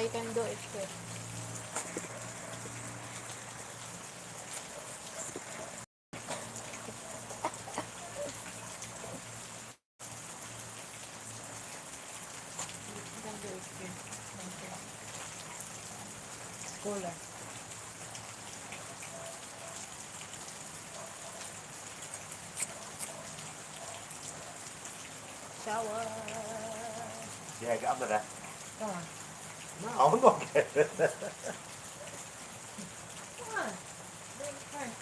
you can do it quick. You can do it quick. Okay. Cooler. Shower. Yeah, get under there. Come on. No. I'm not getting it. Come on. Do it first.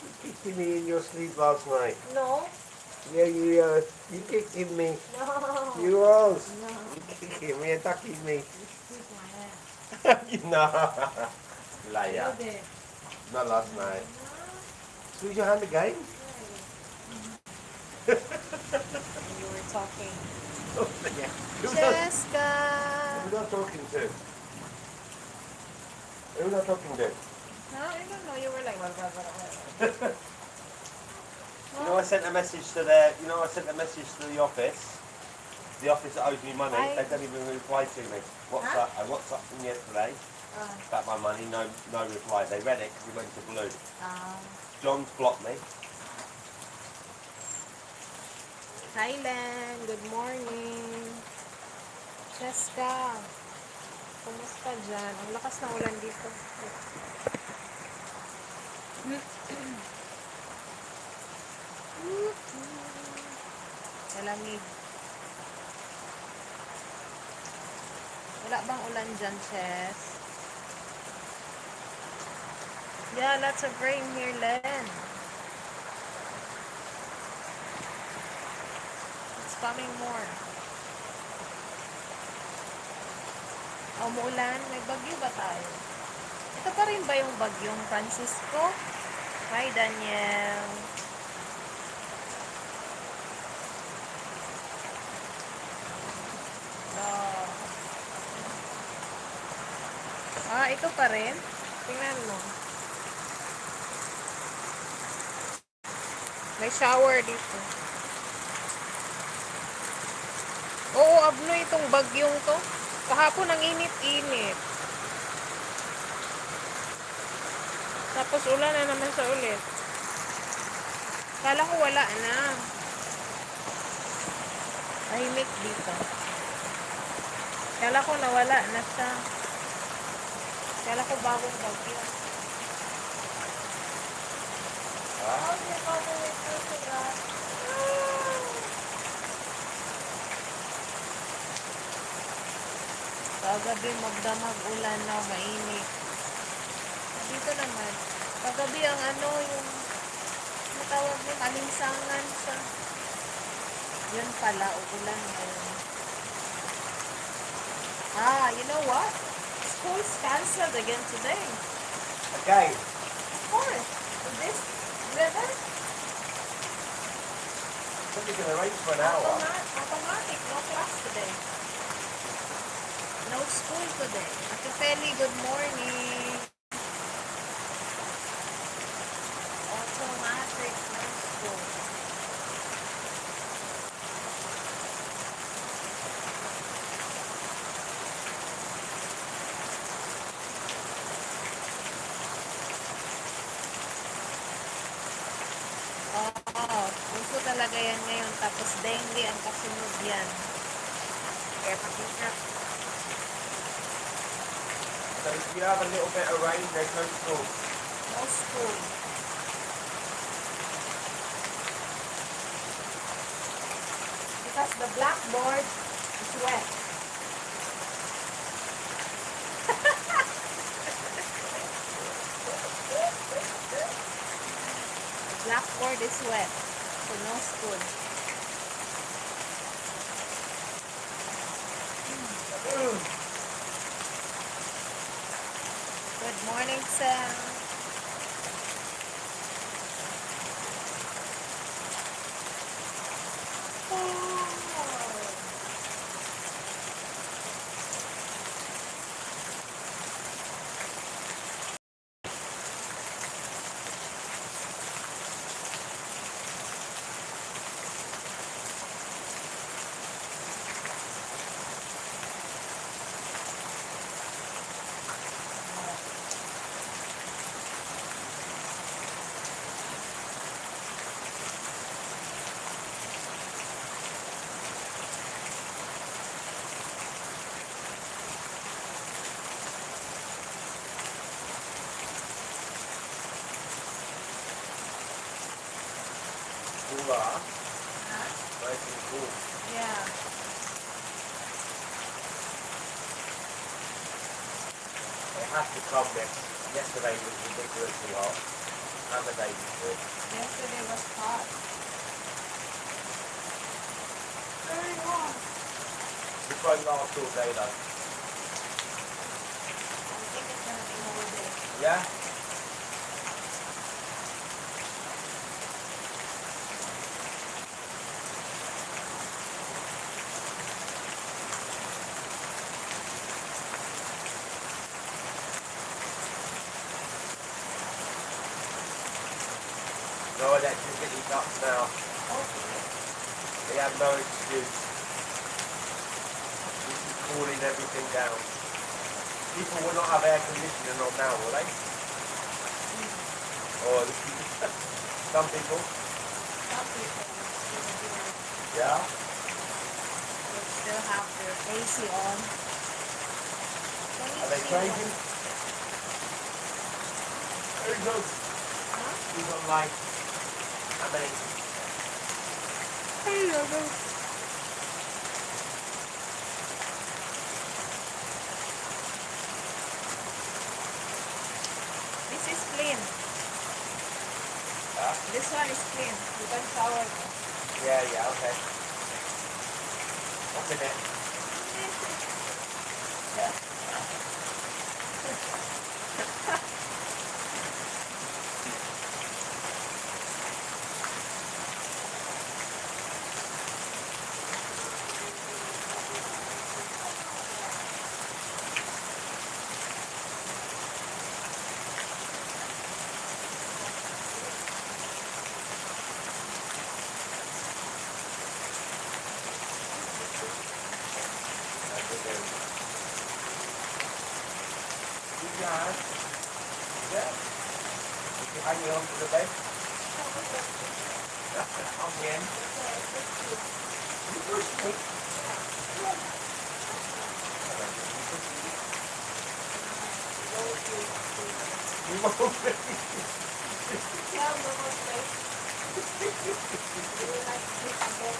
You kicked me in your sleep last night. No. Yeah, you kicked me. No. You was. No. You kicking me, attacking me. You squeeze my hand. No. You Liar. did. Not last night. Squeeze your hand again. You were talking. Oh, yeah. Jessica. Who was I talking to? Who was I talking to? No, I don't know. You were like, blah, blah, blah, blah. You know, I sent a message to their. You know, I sent a message to the office. The office that owes me money. They don't even reply to me. WhatsApp. I WhatsApped them yesterday about my money. No reply. They read it because it went to blue. John's blocked me. Thailand, good morning. Jessica, kumusta dyan? Ang lakas ng ulan dito. Malamig. Wala bang ulan dyan, Chess? Yeah, lots of rain here, Len. It's coming more. Umuulan? May bagyo ba tayo? Ito pa rin ba yung bagyong Francisco? Hi, Daniel. Ito pa rin. Tingnan mo. May shower dito. Oo, abno itong bagyong to. Kahapon ang init-init. Tapos ulan na naman sa ulit. Kala ko wala na. Tahimik dito. Kala ko nawala na siya. Kala ko bagong bagyo. Kagabi magdamag ulan na mainit. Dito naman. Kagabi ang yung matawag mo, kalinsangan sa yun pala, ulan ngayon. You know what? School's canceled again today. Okay. Of course. With this weather, Somebody's going to rain for an hour. automatic, no class today. No school today. Ate Feli, good morning. Automatic, no school. Uso talaga yan ngayon. Tapos dengue ang kasunod yan. Kaya pakita. So if you have a little bit of rain, there's no school. No school. Because the blackboard is wet. The blackboard is wet. So no school. Good morning, Sam. Huh? Huh? Nice and cool. Yeah. It has to come next. Yesterday was ridiculously hot. And the day before. Yesterday was hot. Very hot. This won't last all day though. I think it's gonna be whole day. Yeah? No electricity cuts now. Hopefully. They have no excuse. This is cooling everything down. People will not have air conditioning on now, will they? Or some people? Some people will still do it. Yeah? Will still have their AC on. Are they crazy? Very good. Huh? He's on like, how many? I don't know. This is clean. Huh? This one is clean. You can shower now. Yeah, okay. What's in it? Yeah. Yeah. Yeah. You can hang it onto the bed. On the end. You push me. You won't be. Yeah, no more space. You will like to sleep in bed.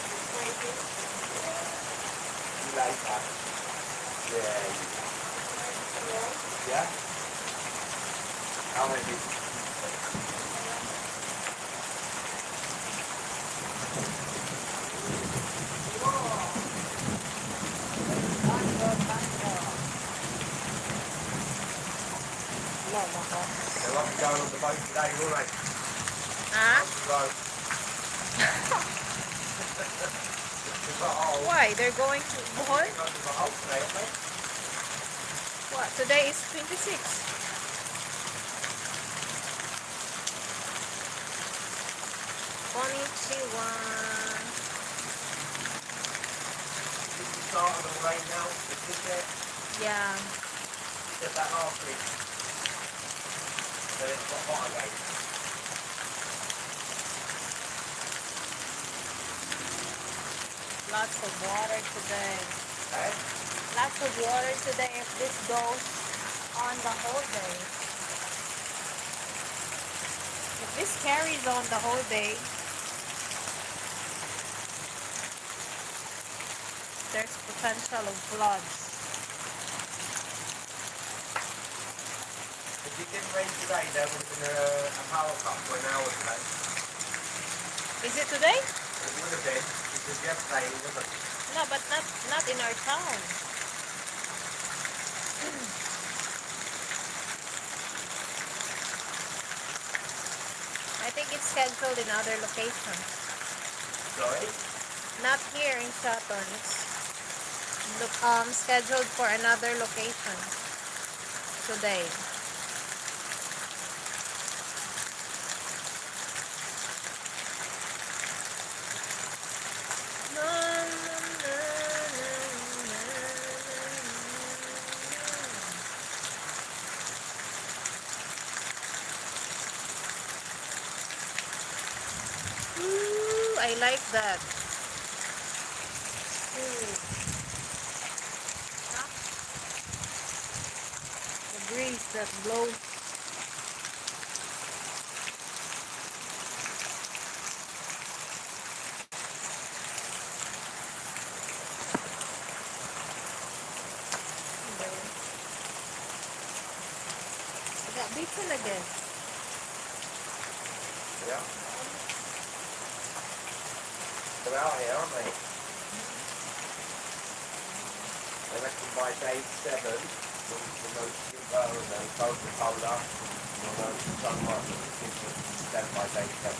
It's crazy. You like that? Yeah. Yeah? How many? They won't be going on the boat today, will they? Huh? Right. Why? They're going to Bohol? Today, What? Today is 26. Konnichiwa. Did you start on the rain now? Is it? Yeah. Did that last week? Then it's got hot again. Lots of water today. Eh? Lots of water today if this goes on the whole day. If this carries on the whole day, there's potential of floods. If it didn't rain today, there would have been a power cut for an hour today. Is it today? It would have been, because yesterday it wasn't. No, but not in our town. I think it's scheduled in other locations. Sorry? Not here in Saturn. It's scheduled for another location today. Ooh, I like that. Ooh. Huh? The breeze that blows. open again. Yeah. They're out here, aren't they? They reckon by day 7, the most cheaper and then Coca-Cola, so much said by day 7.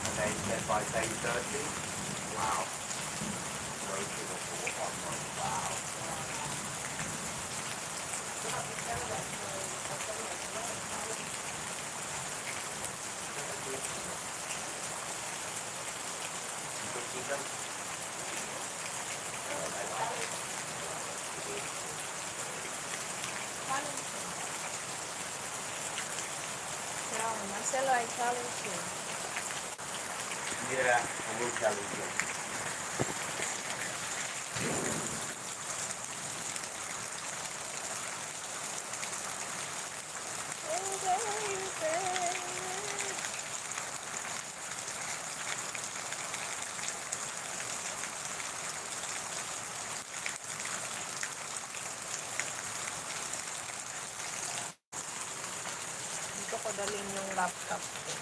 And they said by day 30, wow. No sugar for 1 month, wow. You can see them? Ciao, Marcelo, I challenge you. Yeah, I will challenge them. Oh, baby. Dito ko dalhin yung laptop ko.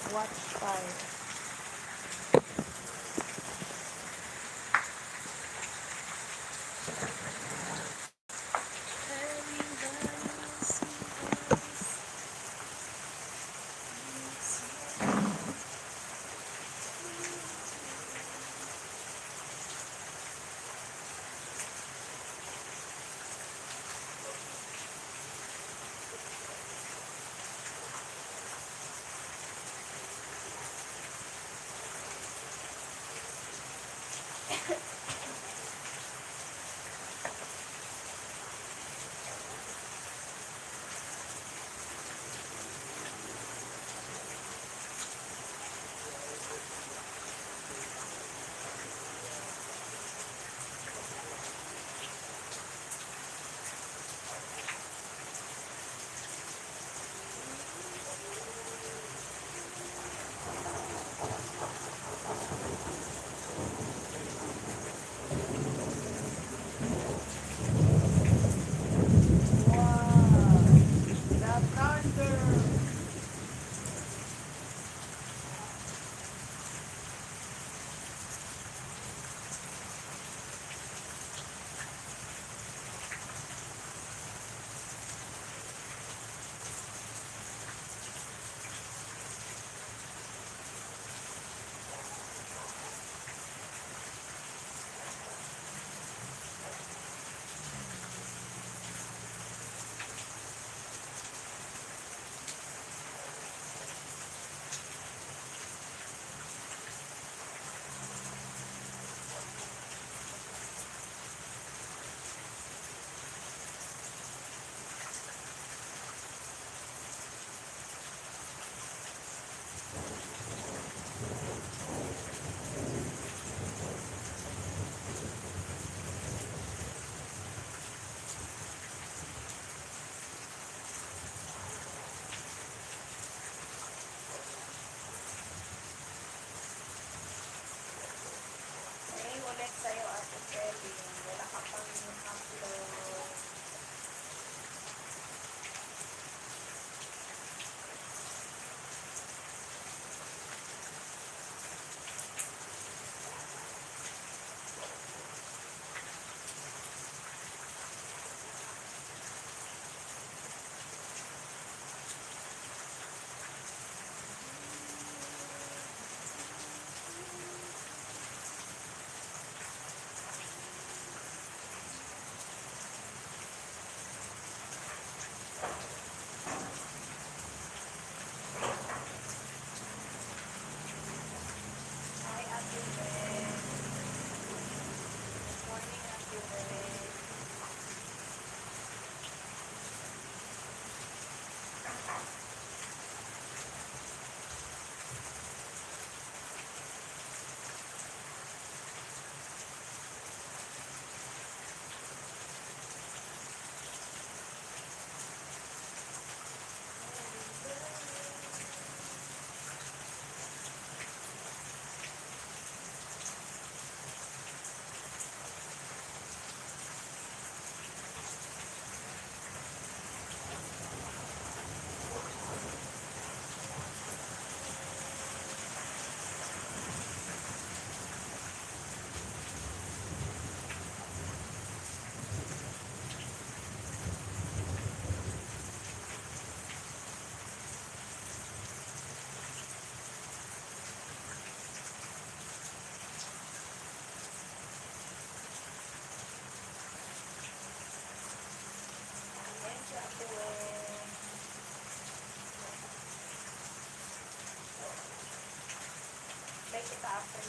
Watch fire.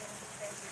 Yan, pwede.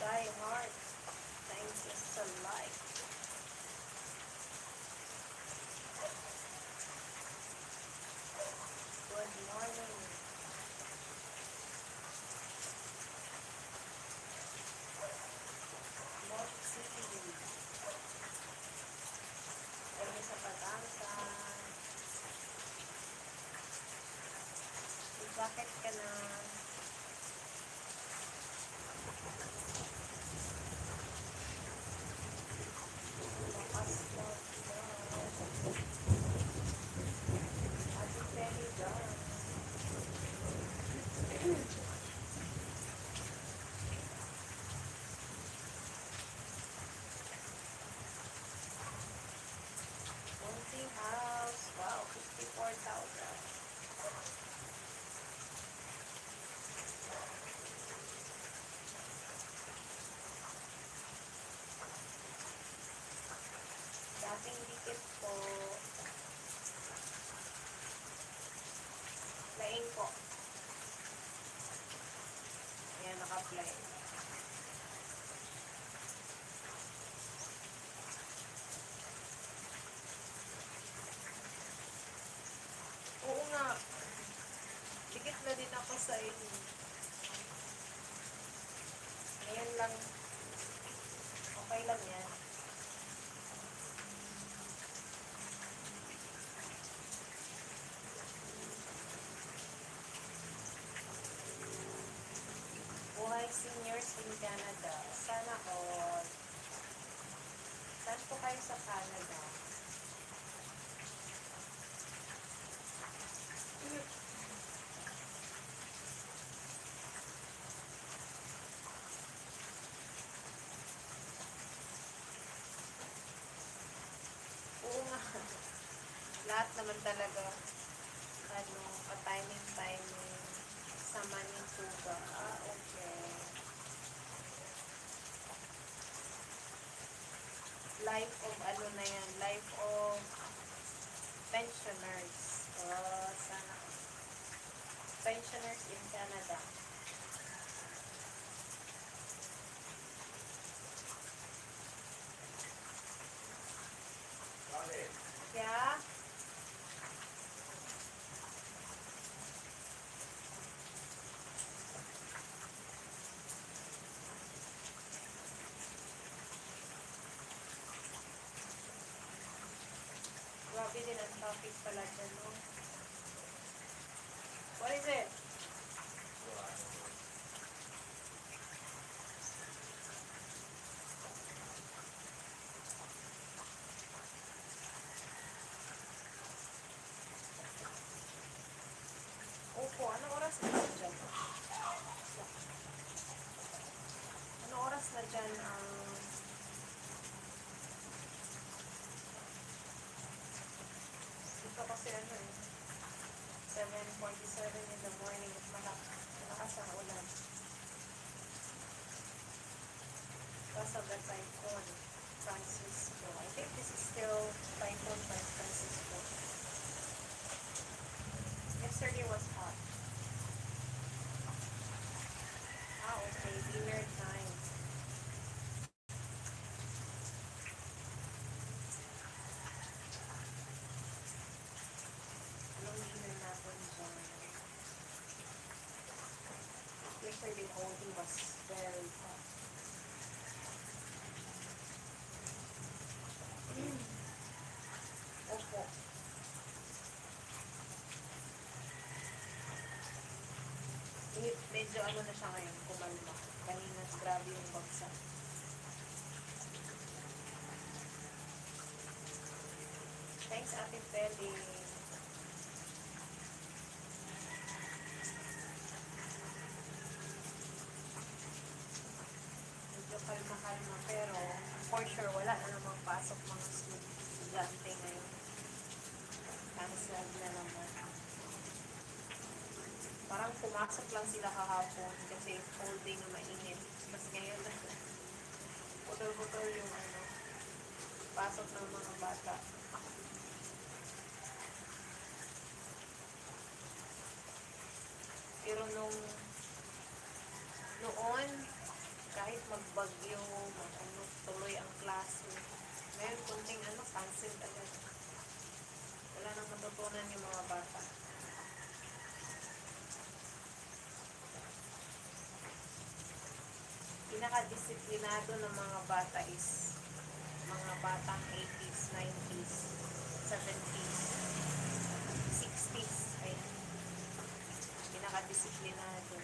Die hard. Thank you so much. Good morning. Mochi. Kami sa Patansan. Bakit ka na? Lakas mo. Ate Penny done. Monty house. Wow, 54,000. Dating dikit po. Laing po. Ayan, naka-play. Oo nga. Dikit na din ako sa inyo. Ngayon lang. Okay lang yan. Buhay seniors in Canada. Sana all. Saan po kayo sa Canada? Oo nga. Lahat naman talaga, pa-timing sa Manitoba. Ah, okay. Life of na yan? Life of pensioners. Sana. Pensioners in Canada. Yeah? Grabe din ang traffic pala dyan, no? What is it? Opo, anong oras na dyan? 7:47 in the morning at malakas ang ulan. Because of the typhoon, Francisco. I think this is still typhoon Francisco. Yesterday was hot. Okay, dinner time. Anong dinner natin dyan? Yesterday, only was very hot. Opo. Medyo ano na siya ngayon, kumalma. Kanina, grabe yung bagsak. Thanks, Ate Feli. Medyo kalma-kalma, pero for sure, wala na namang pasok mga estudyante ngayon. Cancel na naman. Parang pumasok lang sila kahapon kasi whole day na mainit. Mas ngayon na putol-putol yung pasok ng mga bata. Pero noon, kahit magbagyo, tuloy ang klase. Ngayon, kunting cancel agad. Wala nang matutunan yung mga bata. Pinaka-disiplinado ng mga bata is mga batang 80s, 90s, 70s, 60s. Ayan. Pinaka-disiplinado.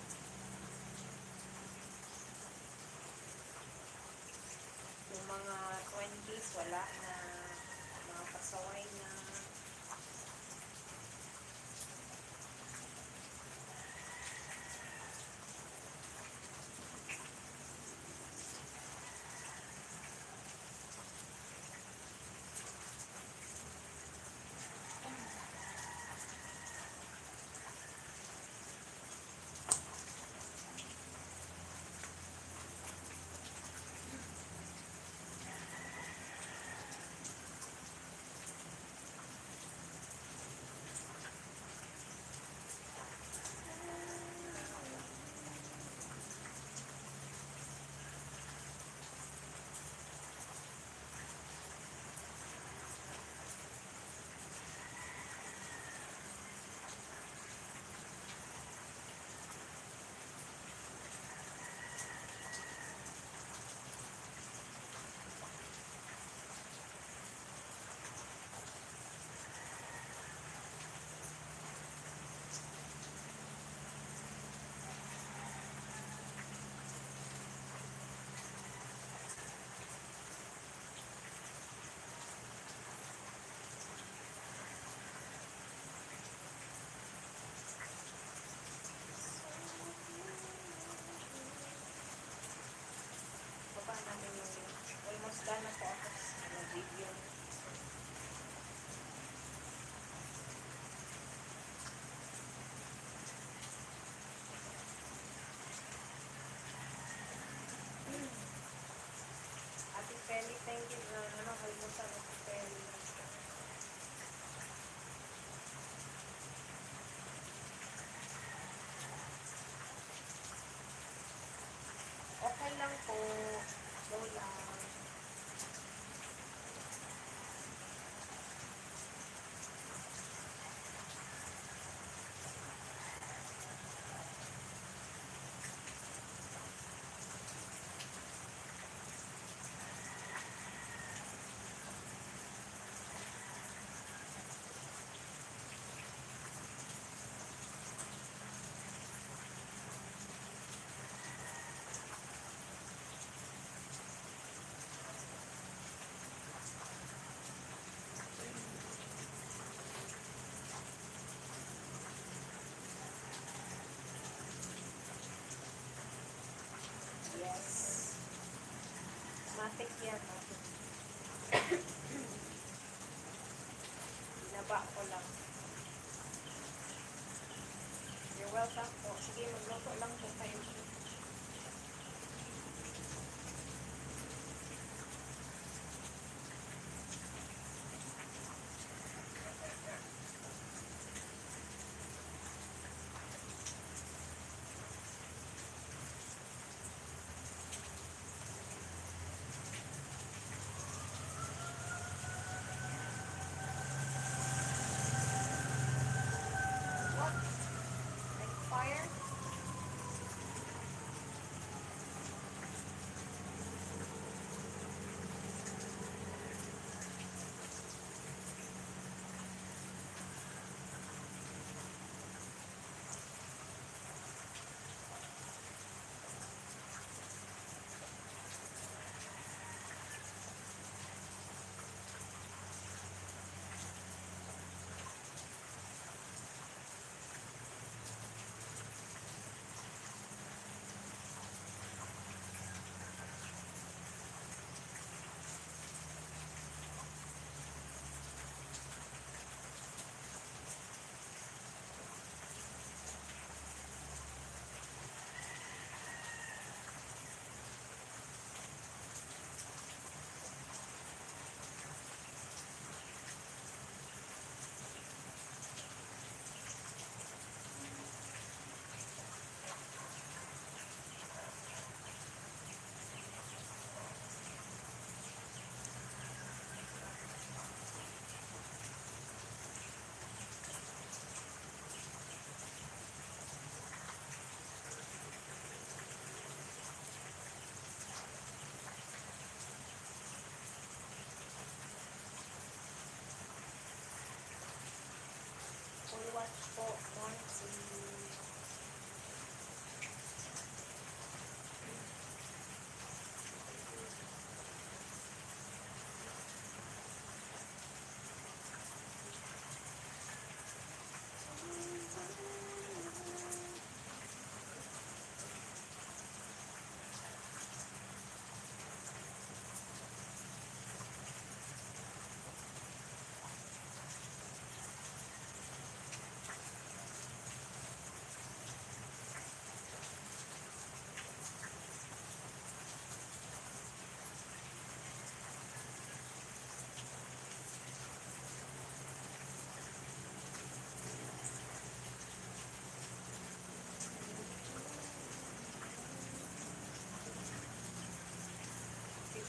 Yung mga 20s, wala na. Mga pasaway na. Baba namin yung almost done na po ako sa video. Ate Feli, thank you na kalmusan Ate Feli. Okay lang po. Go lang. Yes. Matik yan. Binaba ko lang. You're welcome po. Sige, magluto lang po kayo. What? Like fire? Full watch po, Monty.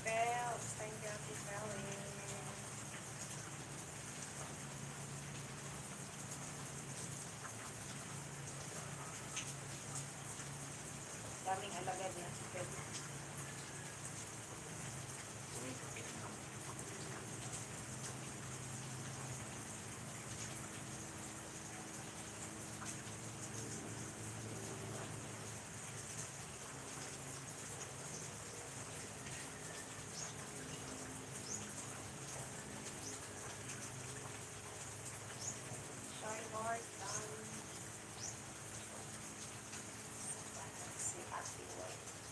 Pels, thank you, Auntie Pelly. Daming alagad niya, si Pelly. Shine Lord, si Ate White.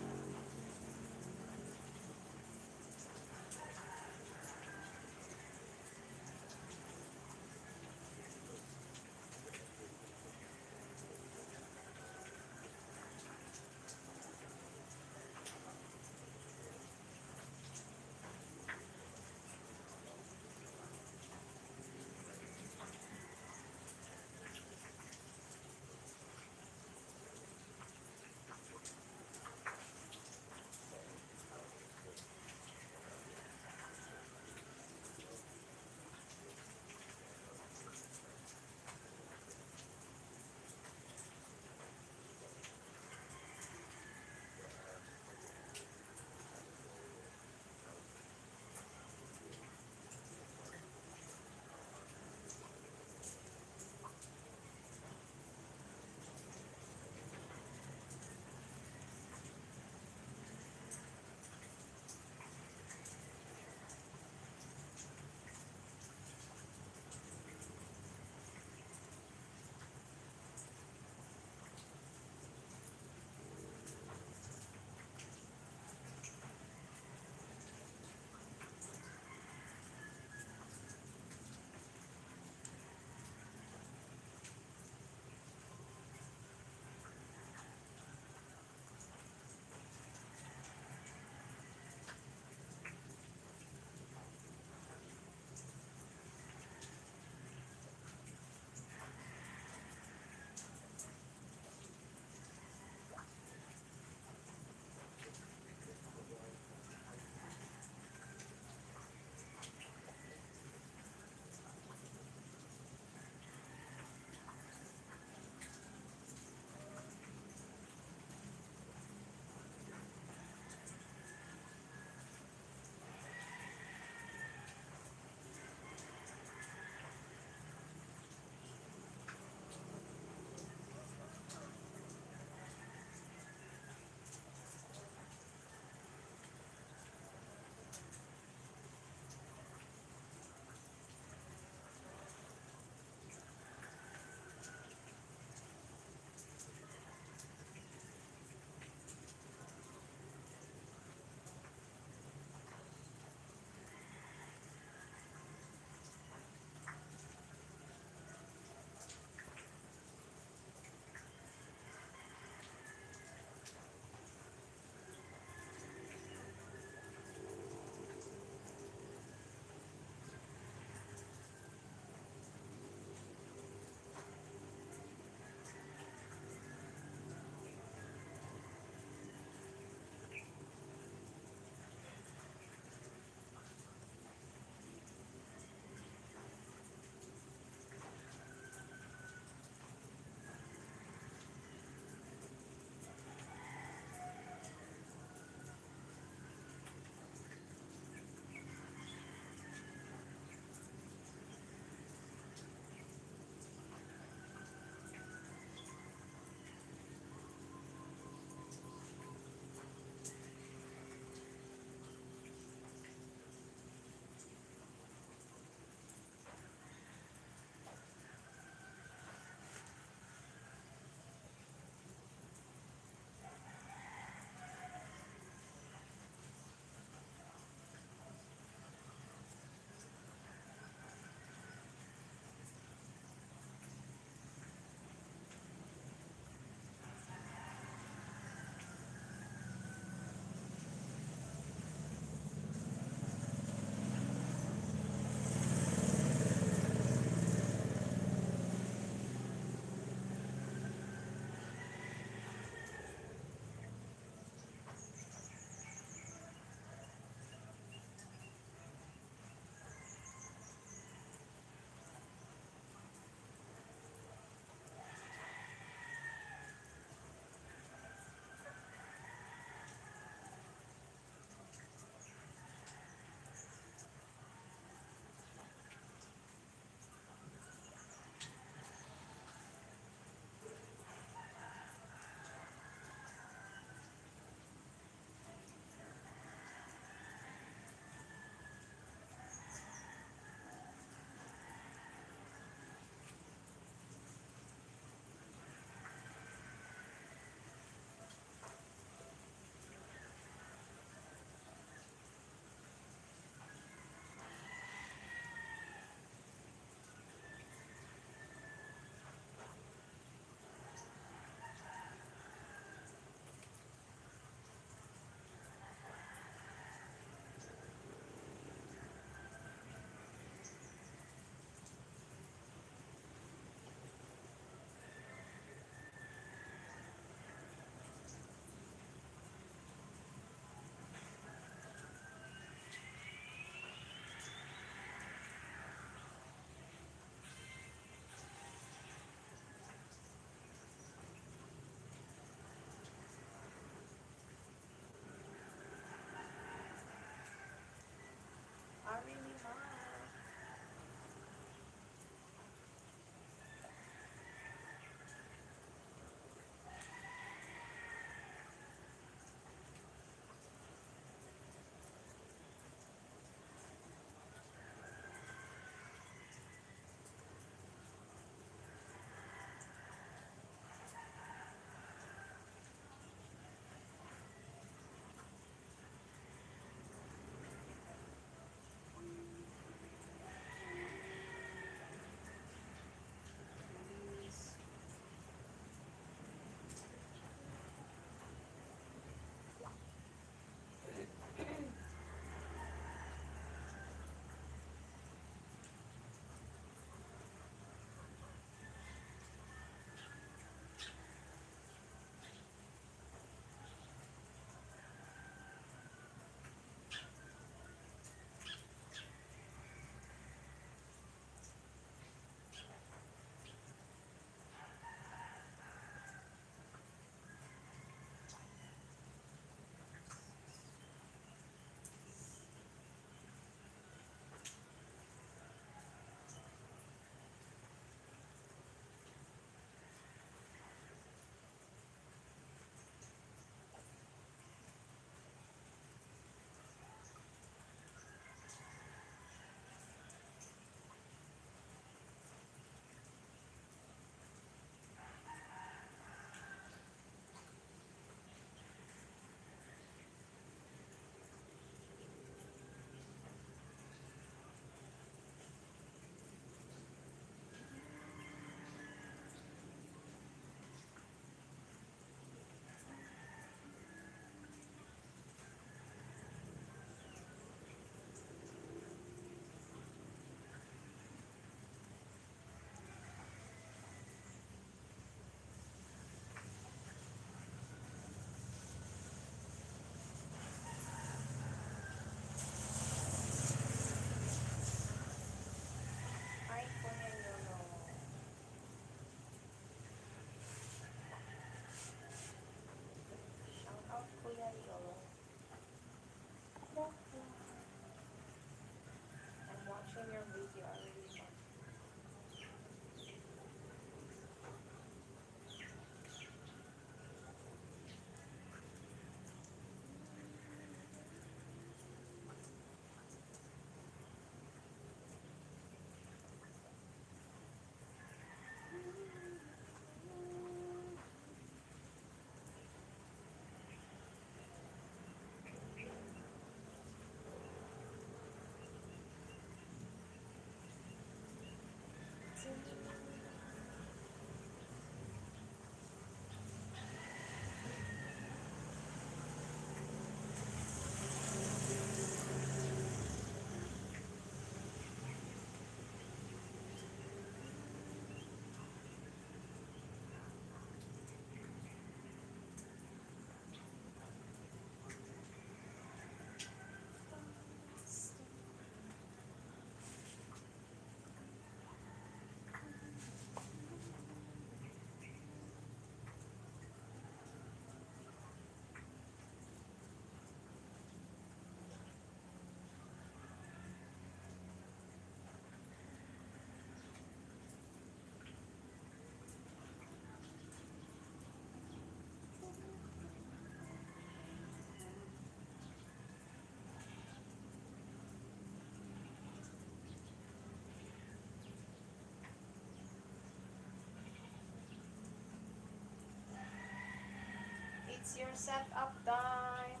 It's your setup time.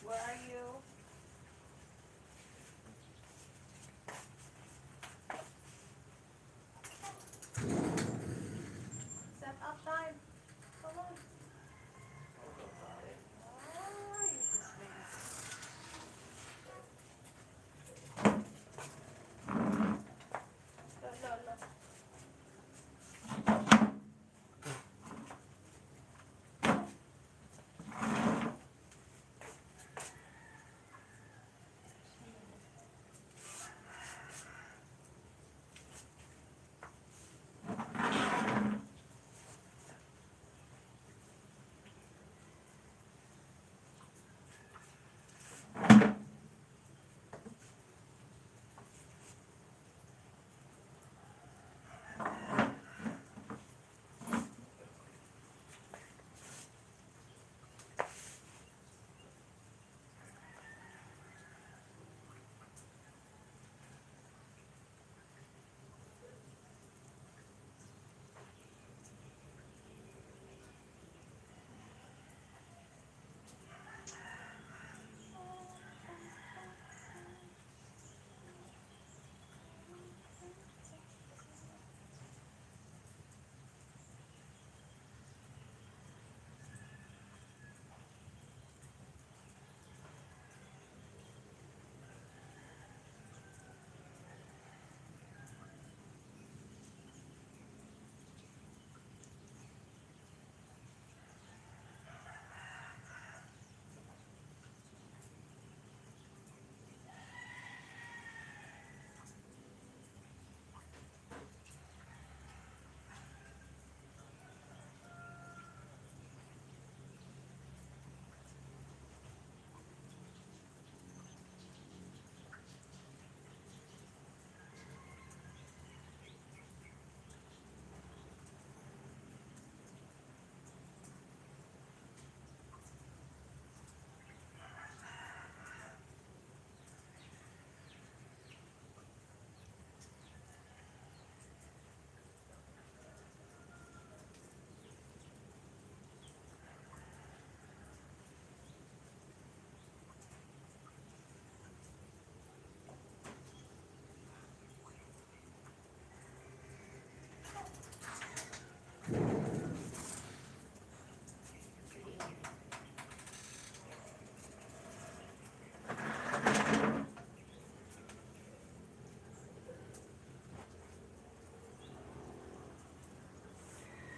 Where are you? Setup time. Come on. Oh, you just made it.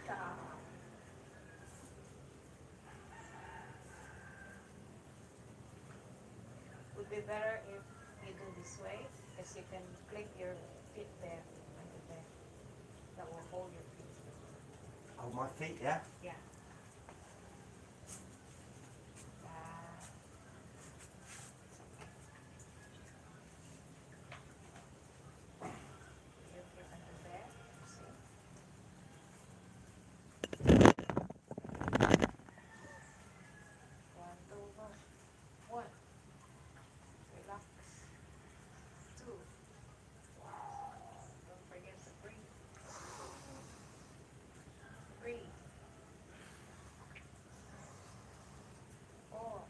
No. Would be better if you do this way, because you can click your feet there under there. That will hold your feet. Oh, my feet, yeah? Yeah. Ah. Your feet under there. See? One, two, one. One. Relax. Two. Don't forget to breathe. Three. Four.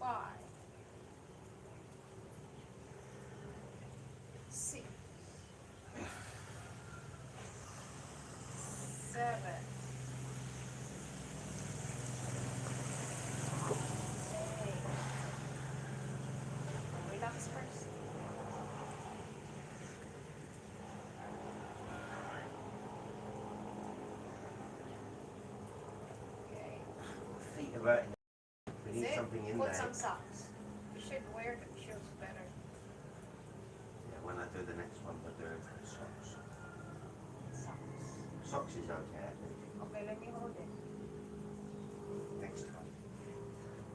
Five. Six. Seven. Eight. Relax first. Okay. Feet are hurting. We Is need it? something in Put there. some socks. You should wear the shoes better. this one we're doing for the socks. Socks. Socks is okay. Okay, let me hold it. Next time.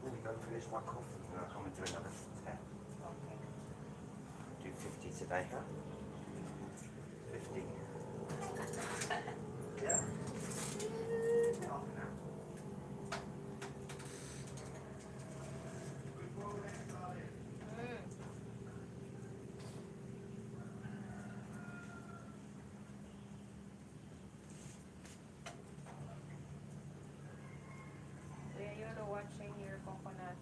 Let me go and finish my coffee and I'll come and do another 10. Okay. Do 50 today, huh? 50. Yeah. Half an hour. Mm. Yeah, you're watching your coconut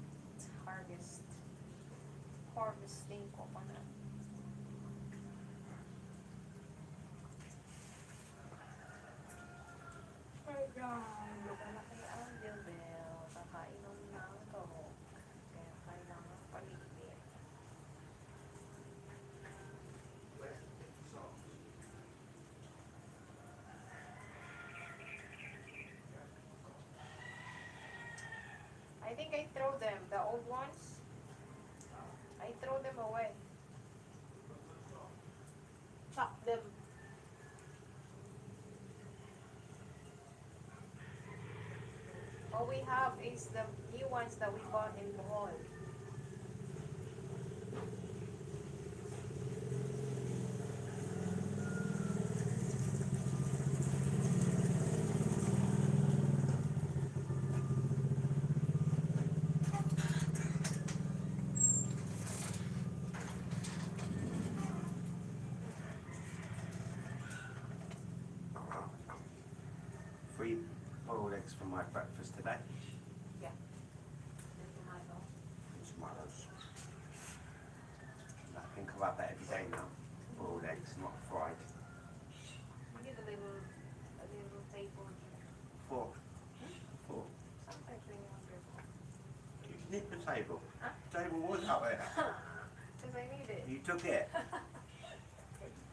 harvesting coconut. Ay, grabe pala kay Angel Bell. Kakainom ng kahok. Kaya kailangan paligid. I think I throw them, the old ones. I throw them away. Chop them. All we have is the new ones that we bought in Bohol. Three boiled eggs for my breakfast today. Yeah. And tomato. And tomatoes. I think I'll have that every day now. Boiled eggs, not fried. We need a little table here. Four. Four. Sometimes when you're hungry. You nipped the table. Huh? The table was up there. Because I need it. You took it.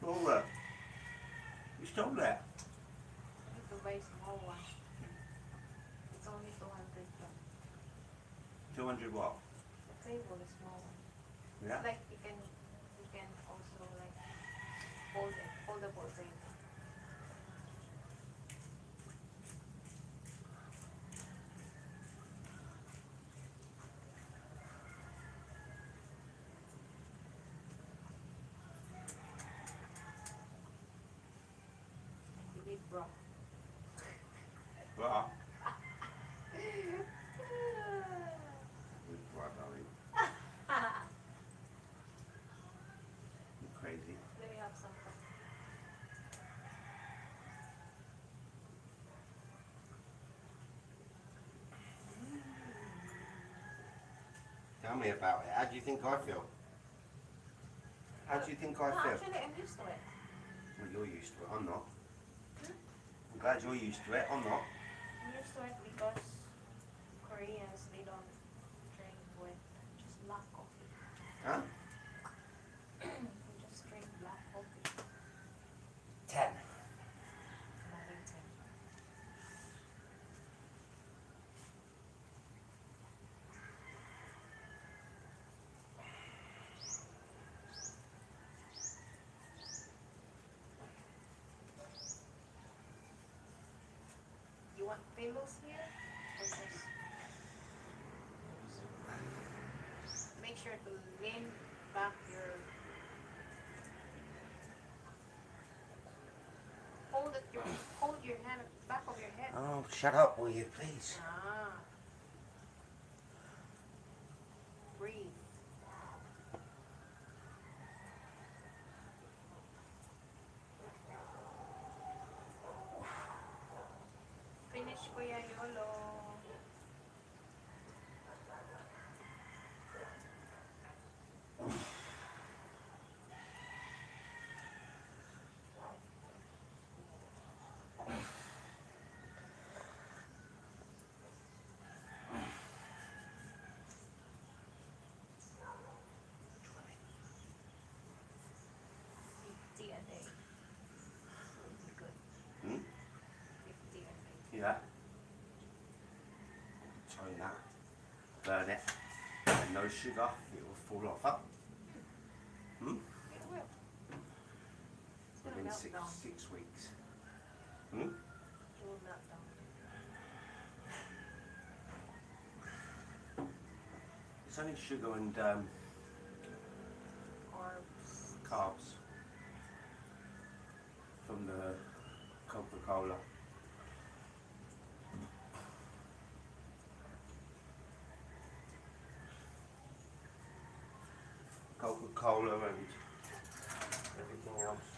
Laura, you stole it. I need to buy small one. It's only 200 plus. 200 what? The table is small one. Yeah? It's like you can also like foldable table. You need bra. Bra. With bra, darling. You crazy. Let me have some. Tell me about it. How do you think I feel? How do you think I No, feel? actually, I'm used to it. Well, you're used to it. I'm not. I'm glad you're used to it. I'm not. I'm used to it because Koreans, they don't drink with just black coffee. Huh? They just drink black coffee. 10. Nothing to. You want pillows here? Or just make sure to lean back your hold your hand at the back of your head. Oh, shut up, will you, please? Ah. Breathe. Finish Kuya Yolo. $50 a day. Good. Hmm? 50 a day. Yeah. Try that. Burn it. And no sugar. It will fall off, huh? Hmm? It will. melt down. 6 weeks. Hmm? It will melt down. It's only sugar and Carbs. carbs from the Coca-Cola. Coca-Cola and everything else.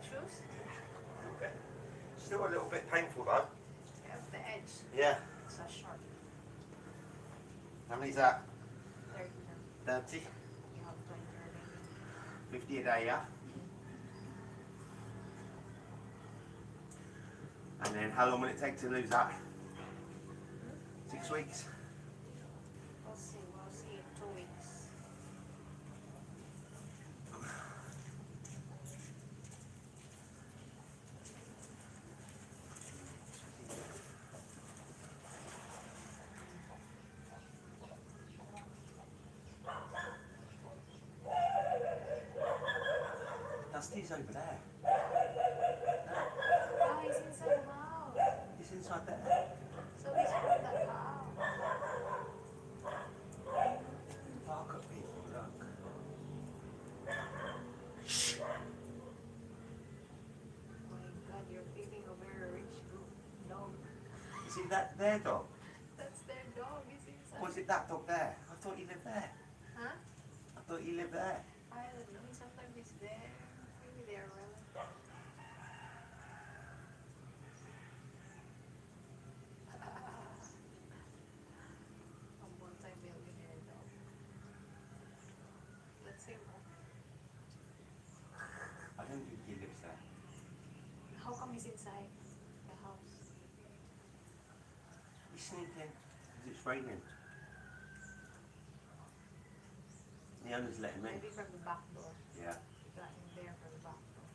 choose? Still a little bit painful though. Yeah, the edge. Yeah. It's a sharp. How many's that? 30. 30? You have 20 remaining. 50 a day, yeah? And then how long will it take to lose that? 6 weeks? We'll see in 2 weeks. Dusty's over there. Oh, he's inside the house. He's inside there. So he's from the house. Bark at people, look. Oh my God, you're feeding a very rich dog. Is it that their dog? That's their dog. He's inside. Or is it that dog there? I thought he lived there. Huh? I thought he lived there. I don't know. Sometimes he's there. Maybe they're relative. A multi-millionaire dog. Let's see more. I don't think he lives there. How come he's inside the house? He's sneaking because it's raining. The owners let him in. Maybe from the back door. Yeah. He got in there from the back door.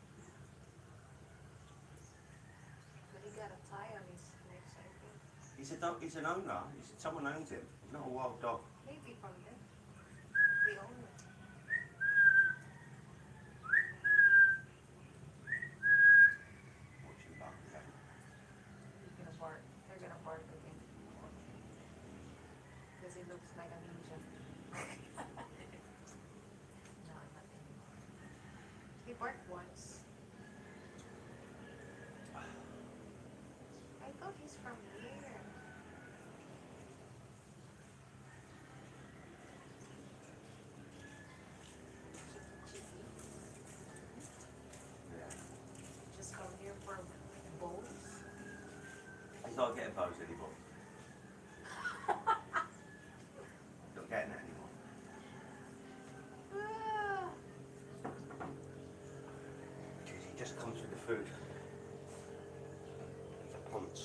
But he got a tie on his legs, I think. He's a dog. He's an owner. Someone owns him. He's not a wild dog. Maybe from them. The owner. Watch him bark again. He's gonna bark. They're gonna bark again. Because he looks like a ninja. No, nothing. He barked once. I thought he's from here. Cheeky. Yeah. Just come here for bows. He's not getting bows anymore. Not getting it anymore. Ah. Because he just comes with the food. He's a ponce.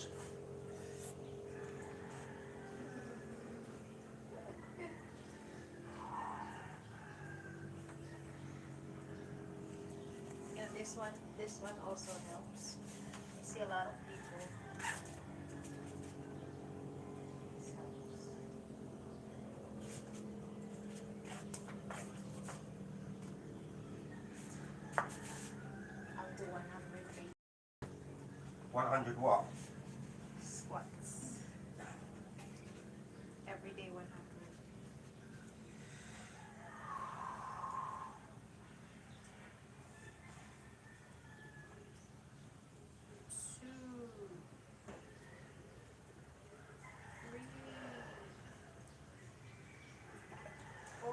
Yeah, this one also helps. I see a lot of people. This helps. I'll do 100 feet 100 what? squats. Every day 100. Two, three, 4,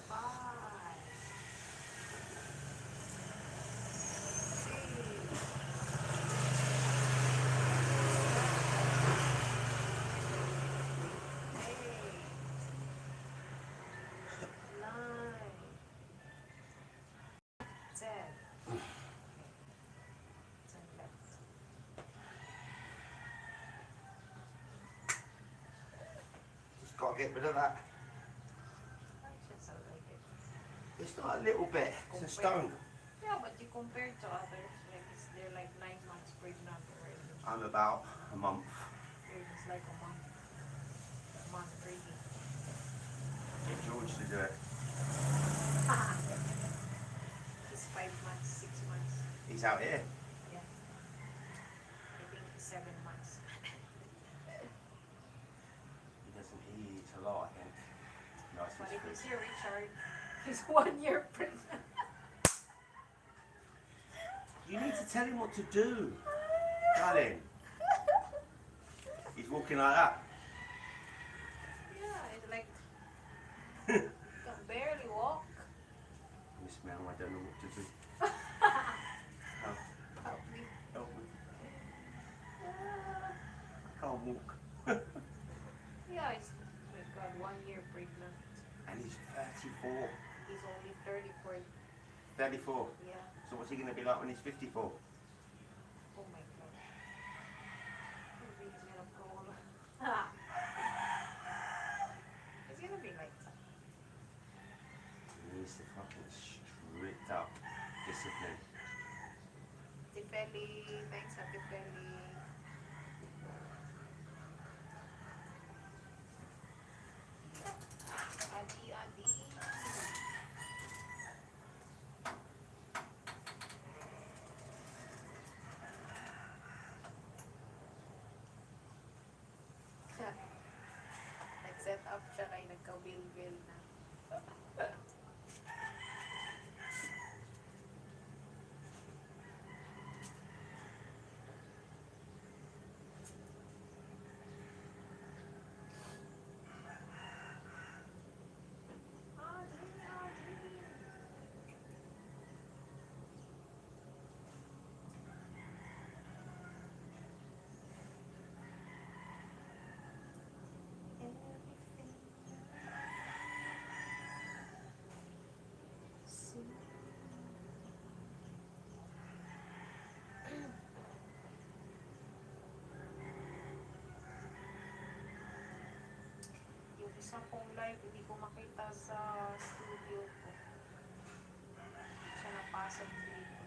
5, 6, 7, 8, 9, 10. 10 left. Just got to get rid of that. Just a little bit. It's not a little bit. It's a stone. Yeah, but you compare to others, like they're like 9 months pregnant already. I'm about a month. It's like a month. A month pregnant. Get George to do it. He's 5 months, 6 months. He's out here. Yeah. I think 7 months. He doesn't eat a lot, I think. Nice But and if he's sweet. here, Richard, he's 1 year pregnant. You need to tell him what to do, darling. He's walking like that. Yeah, it's like can barely walk. Miss now. I don't know what to do. Help me. Help me. I can't walk. Yeah, he's, oh my God, 1 year pregnant. And he's 34. He's only 34. 34? Yeah. So what's he going to be like when he's 54? Oh my God. Maybe he's gonna fall. He's gonna be like that. He needs to fucking strict up discipline. Tifeli, thanks at Tifeli. Adi, Adi. Nag-set up siya kay nagka-will-will na. Adi, Adi. Everything I see. Yung isa kong live, hindi ko makita sa studio ko. Hindi siya napasok dito.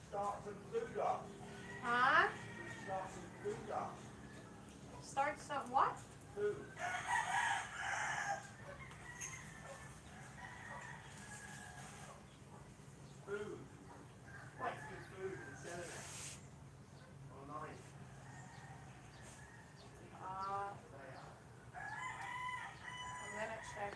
Start some food up. Huh? Start some food up. Start some what? Food. Food. What? Making food and selling it online. I'm gonna check.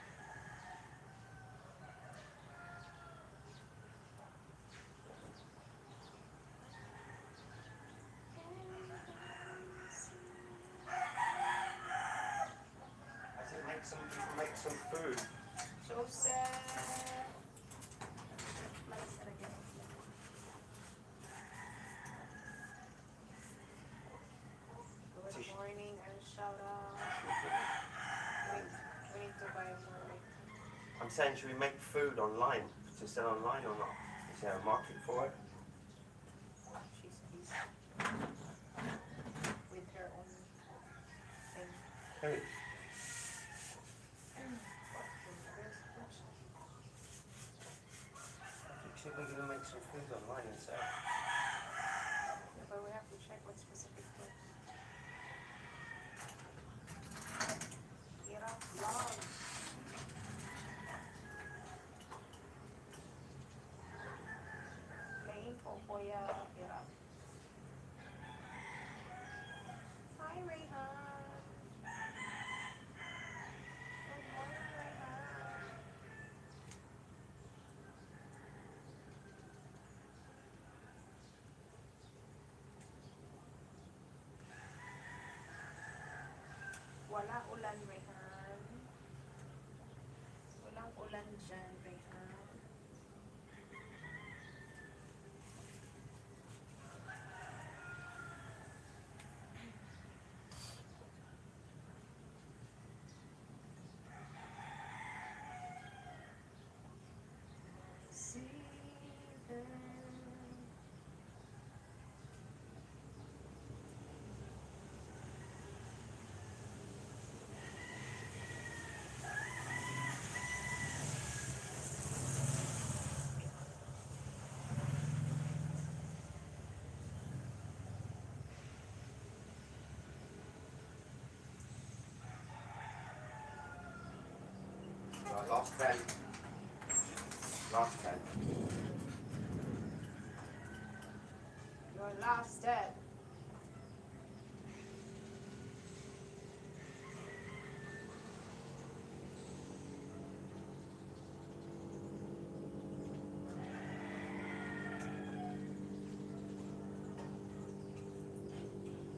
I said make some food. Joseph. Let's set again. Good morning and shout out. We need to buy more. I'm saying, should we make food online to sell online or not? Is there a market for it? She's busy with her own thing. Hey. Should we gonna make some food online and sell? Yeah, but we have to check what specific food. Get off vlogs. Playing for Kuya Ira. Hi, Rayhan. Good morning, Rayhan. Wala ulan, Rehan. Walang ulan dyan, Rehan. See them. Right, last 10. Last 10. Your last step.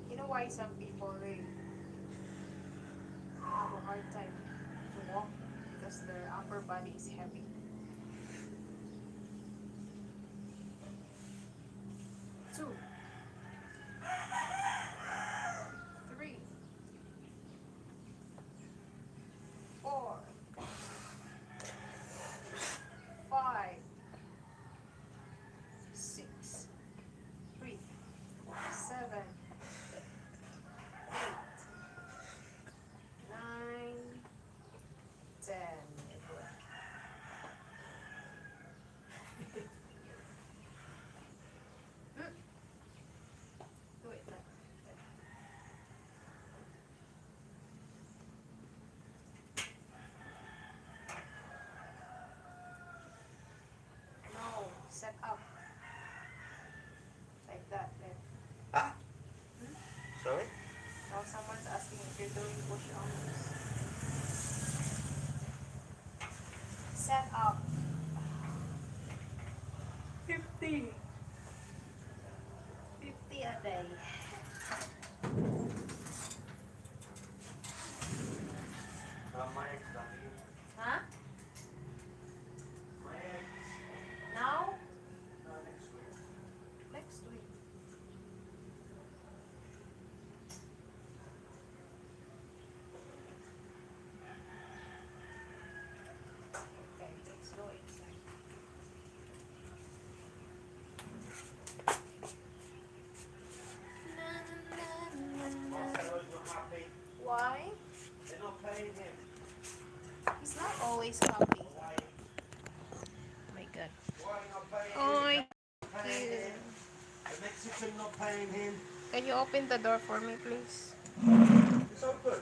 You know why some people they have a hard time to walk? Because their upper body is heavy. Two, three, four, five, six, breathe, 7, 8, 9, 10. Do it now. No, set up. Like that. Then. Ah? Sorry? Now someone's asking if you're doing push-ups. Set up. 50. 50 a day. My ex daddy. Huh? My ex. Now? Next week. Next week. Okay, let's go inside. Marcelo's not happy. Why? They're not paying him. He's not always happy. Why? Oh my god. Why are you not paying Oh, him? Not paying him. The Mexican not paying him. can you open the door for me, please? It's open.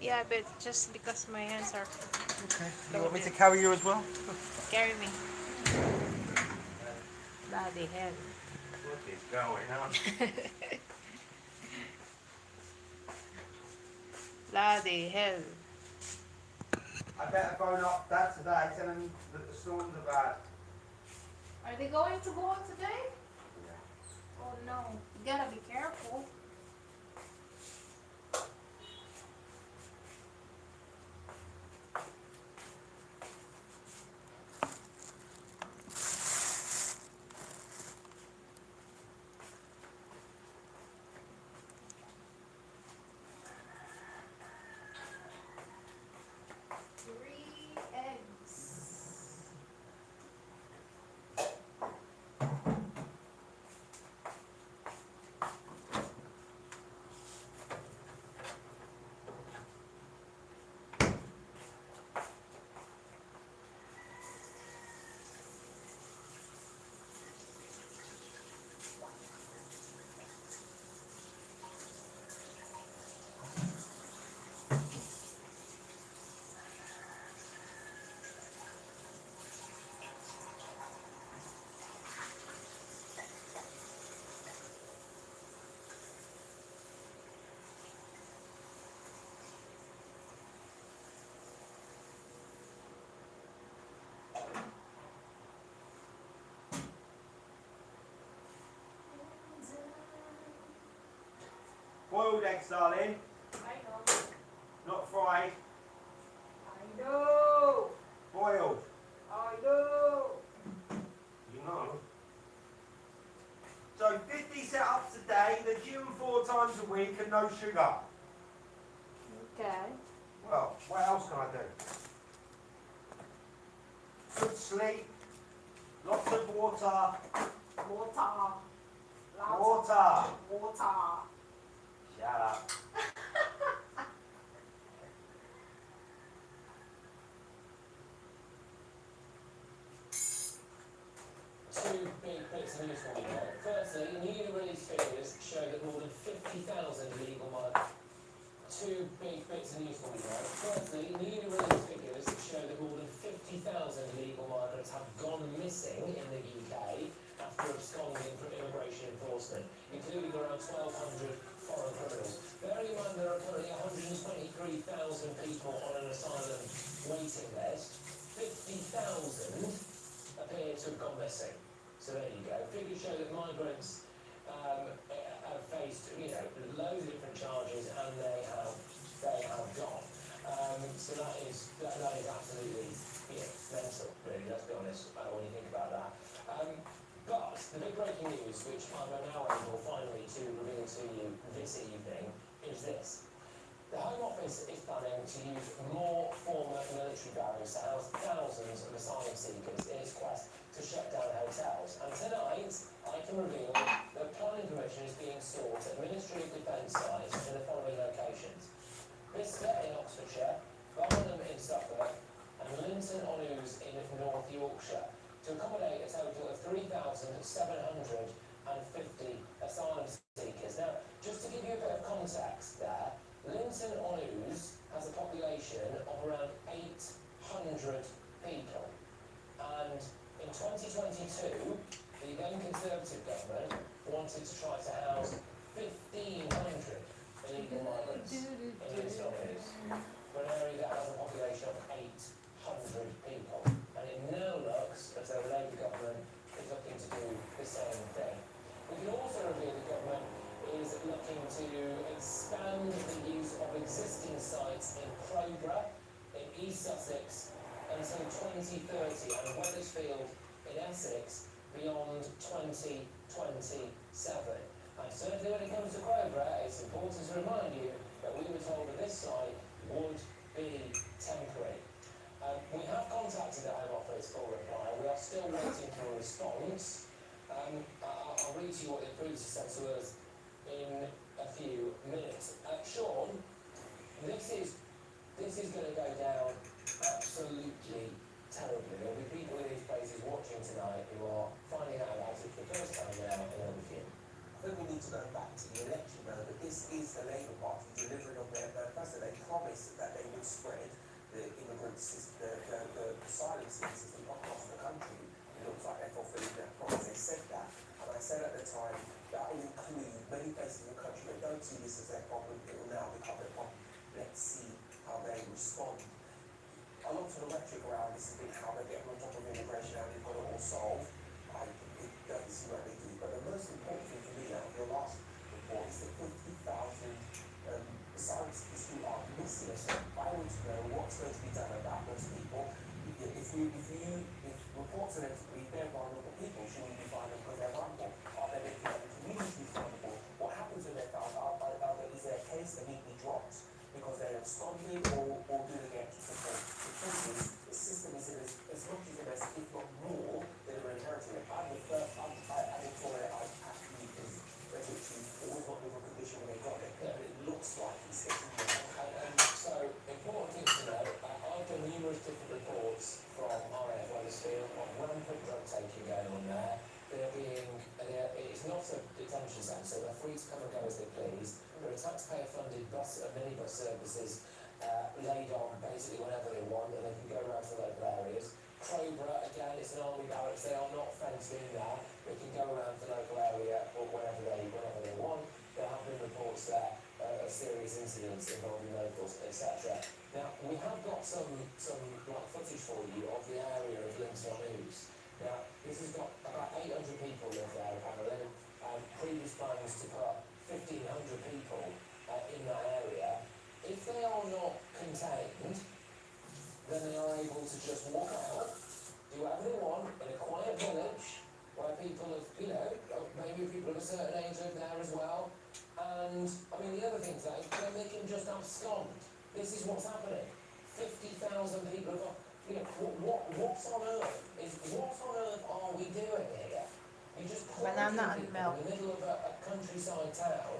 Yeah, but just because my hands are Okay. You want me to carry you as well? carry me. Bloody hell. What is going on? Bloody hell. I better phone up Dad today, tell him that the storm's about. Are they going to go out today? Yeah. Oh no. You gotta be careful. Three eggs. Boiled eggs, darling. I know. fried. I know. Boiled. I know. You know. So 50 setups a day, the gym 4 times a week and no sugar. Okay. Well, what else can I do? Good sleep, lots of water. Water. Water. Water. Shut up. 2 big bits of news for you. Firstly, new release figures show that more than 50,000 illegal migrants. 2 big bits of news for you. Firstly, new release figures show that more than 50,000 illegal migrants have gone missing in the UK after absconding from immigration enforcement, including around 1,200 foreign criminals. Bearing in mind there are currently 123,000 people on an asylum waiting list, 50,000 appear to have gone missing. So there you go. Figures show that migrants have faced, loads of different charges, and they have gone. So that is absolutely mental, really. Let's be honest when you think about that. But the big breaking news, which I'm now able finally to reveal to you this evening, is this. The Home Office is planning to use more former military barracks to house thousands of asylum seekers in its quest to shut down hotels. And tonight, I can reveal that planning permission is being sought at Ministry of Defence sites in the following locations: Bicester in Oxfordshire, Barnham in Suffolk, and Linton-on-Ouse in North Yorkshire, to accommodate a total of 3,750 asylum seekers. Now, just to give you a bit of context there, Linton-on-Ouse has a population of around 800 people, and in 2022 the then Conservative government wanted to try to house 1,500 illegal migrants in Linton-on-Ouse, for an area that has a population of 800 people, and it now looks as though the Labour government is looking to do the same thing. We can also reveal the government is looking to expand the use of existing sites in Crowborough, in East Sussex, until 2030, and Wethersfield in Essex beyond 2027. And certainly when it comes to Crowborough, it's important to remind you that we were told that this site would be temporary. We have contacted the Home Office for reply. We are still waiting for a response. I'll read to you what they previously said to us in a few minutes. Sean, this is going to go down absolutely terribly. There'll be people in these places watching tonight who are finding out about it for the first time now and everything. I think we need to go back to the election now, that this is the Labour Party delivering on their purpose. They promised that they would spread the immigrant system, the asylum system across the country. It looks like they're fulfilling their promise. They said that, and I said at the time that will include many places in the country that don't see this as their problem. It will now become their problem. Let's see how they respond. A lot of the rhetoric around this has been how they get on top of immigration, how they've got it all solved. It doesn't seem like they do. But the most important thing for me out of your last report is the 50,000 asylum seekers who are missing. I want to know what's going to be done about those people. If reports are to be they're vulnerable people, should we be finding them because they're vulnerable? Are they making other communities vulnerable? What happens when they're found out? Is their case immediately dropped because they're absconding, or do they get support? The truth is, the system is in as much as a mess, if not more, than they're inheriting it. I would tolerate actually because refugees always got in a condition when they got it, but it looks like it's getting more. So, important things to know. I've done numerous different reports from RAF Wethersfield on rampant drug taking going on there. It's not a detention centre, they're free to come and go as they please. There are taxpayer-funded minibus services laid on basically whenever they want, and they can go around to the local areas. Crowborough, again, it's an army barracks, they are not fenced in there. They can go around to the local area or whenever they want. There have been reports there of serious incidents involving locals, etc. Now, we have got some footage for you of the area of Linton-on-Ouse. Now, this has got about 800 people live there apparently, and previous plans to put 1,500 people in that area. If they are not contained, then they are able to just walk out, do whatever they want in a quiet village where people of, you know, maybe people of a certain age live there as well. And, I mean, the other thing is that then they can just abscond. This is what's happening. 50,000 people have got, you know, what on earth are we doing here? You're just Banana plonking and people milk. in the middle of a countryside town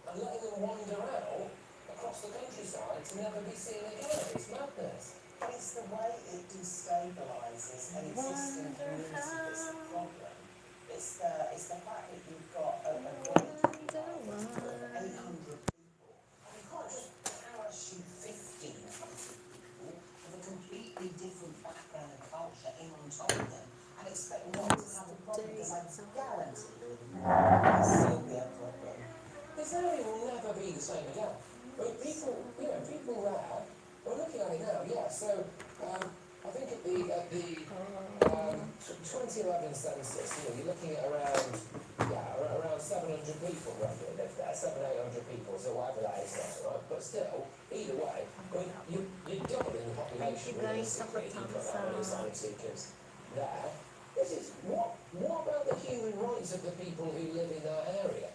and letting them wander out across the countryside to never be seen again. It's madness. But it's the way it destabilises an existing community that's the problem. It's the fact that you've got a group of 800 people. And you can't just parachute 1,500 people with a completely different background and culture in on top of them and expect not to have a problem, because I guarantee you there'll still be a problem. This area will never be the same again. I mean, people there, we're looking at it now, yeah, so, I think at the 2011 census, you know, you're looking at around 700 people roughly live there, 700-800 people, so whatever that is now, right? But still, either way, I mean, you're doubling the population realistically, you've got that many asylum seekers there. This is, what about the human rights of the people who live in that area?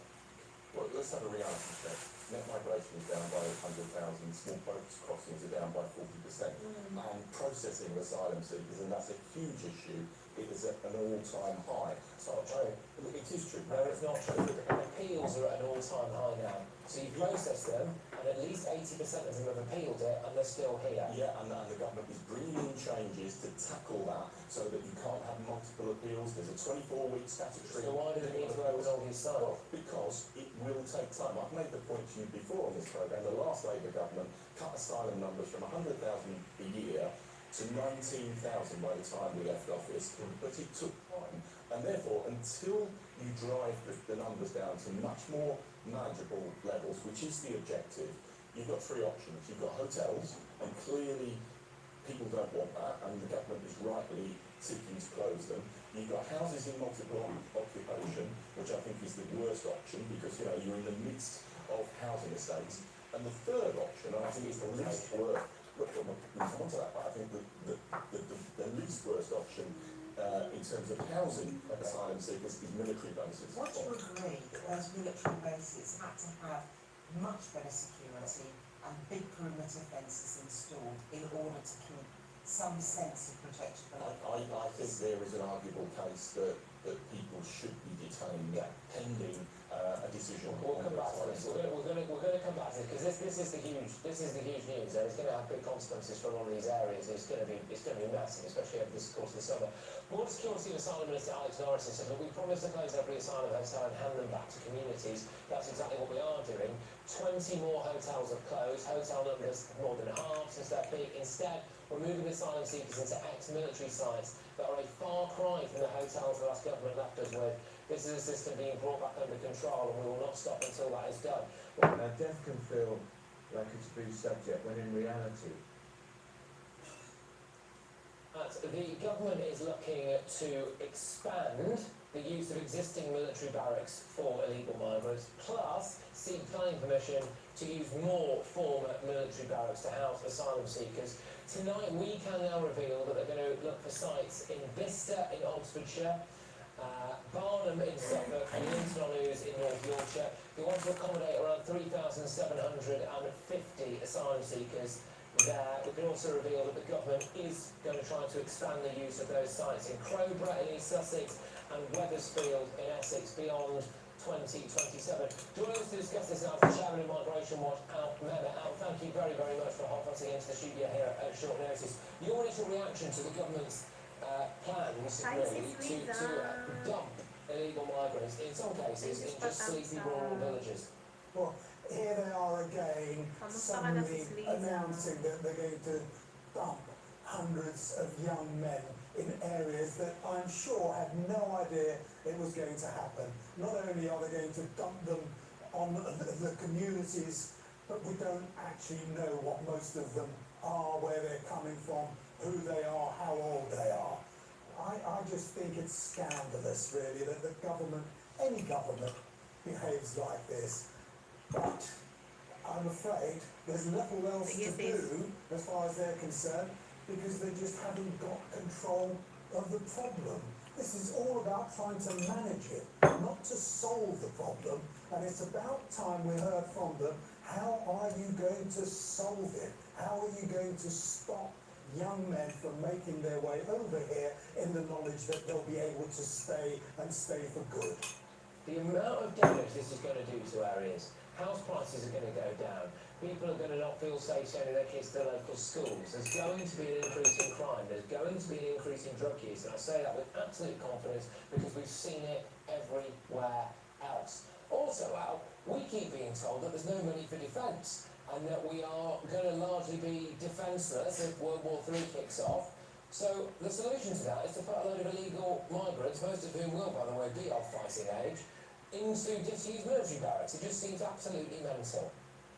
Well, let's have a reality check. Net migration is down by 100,000, small boats crossings are down by 40%, and processing of asylum seekers, and that's a huge issue. It is at an all-time high. It's not true. It is true. No, it's not true. Appeals are at an all-time high now. So you process them, and at least 80% of them have appealed it, and they're still here. Yeah, and the government is bringing in changes to tackle that so that you can't have multiple appeals. There's a 24-week statutory. So why do they need to overrule his son? Well, because it will take time. I've made the point to you before on this programme. The last Labour government cut asylum numbers from 100,000 a year to 19,000 by the time we left office, but it took time. And therefore, until you drive the numbers down to much more manageable levels, which is the objective, you've got three options. You've got hotels, and clearly people don't want that, and the government is rightly seeking to close them. You've got houses in multiple occupation, which I think is the worst option, because, you know, you're in the midst of housing estates. And the third option, and I think it's the least worst, we'll come on to that, but I think the least worst option in terms of housing asylum seekers is military bases. Would you agree that those military bases had to have much better security and big perimeter fences installed in order to keep some sense of protectability? I think there is an arguable case that people should be detained pending a decision. We'll come back to this. We're going to come back to this, because this is the huge news, and it's going to have big consequences for a lot of these areas. It's going to be massive, especially over this course of the summer. Border Security and Asylum Minister Alex Norris has said that we promised to close every asylum hotel and hand them back to communities. That's exactly what we are doing. 20 more hotels have closed. Hotel numbers more than half since their peak. Instead, we're moving asylum seekers into ex-military sites that are a far cry from the hotels the last government left us with. This is a system being brought back under control, and we will not stop until that is done. Now, death can feel like a taboo subject, when in reality, The government is looking to expand the use of existing military barracks for illegal migrants, plus seek planning permission to use more former military barracks to house asylum seekers. Tonight we can now reveal that they're going to look for sites in Bicester in Oxfordshire, Barnham in Suffolk, and Linton-on-Ouse in North Yorkshire. They want to accommodate around 3,750 asylum seekers there. We can also reveal that the government is going to try to expand the use of those sites in Crowborough in East Sussex and Wethersfield in Essex beyond 2027. Joining us to discuss this now is the Chairman of Migration Watch, Al Mehmet. Al, thank you very, very much for hop-putting into the studio here at short notice. Your initial reaction to the government's plans really to dump illegal migrants, in some cases, in just sleepy rural villages? Well, here they are again, suddenly announcing that they're going to dump hundreds of young men in areas that I'm sure had no idea it was going to happen. Not only are they going to dump them on the communities, but we don't actually know what most of them are, where they're coming from, who they are, how old they are. I just think it's scandalous, really, that the government, any government, behaves like this. But I'm afraid there's little else to do as far as they're concerned, because they just haven't got control of the problem. This is all about trying to manage it, not to solve the problem. And it's about time we heard from them. How are you going to solve it? How are you going to stop young men from making their way over here in the knowledge that they'll be able to stay and stay for good? The amount of damage this is going to do to areas. House prices are going to go down. People are going to not feel safe sending their kids to local schools. There's going to be an increase in crime. There's going to be an increase in drug use. And I say that with absolute confidence because we've seen it everywhere else. Also, Al, we keep being told that there's no money for defence and that we are going to largely be defenceless if World War III kicks off. So the solution to that is to put a load of illegal migrants, most of whom will, by the way, be of fighting age, into disused military barracks. It just seems absolutely mental.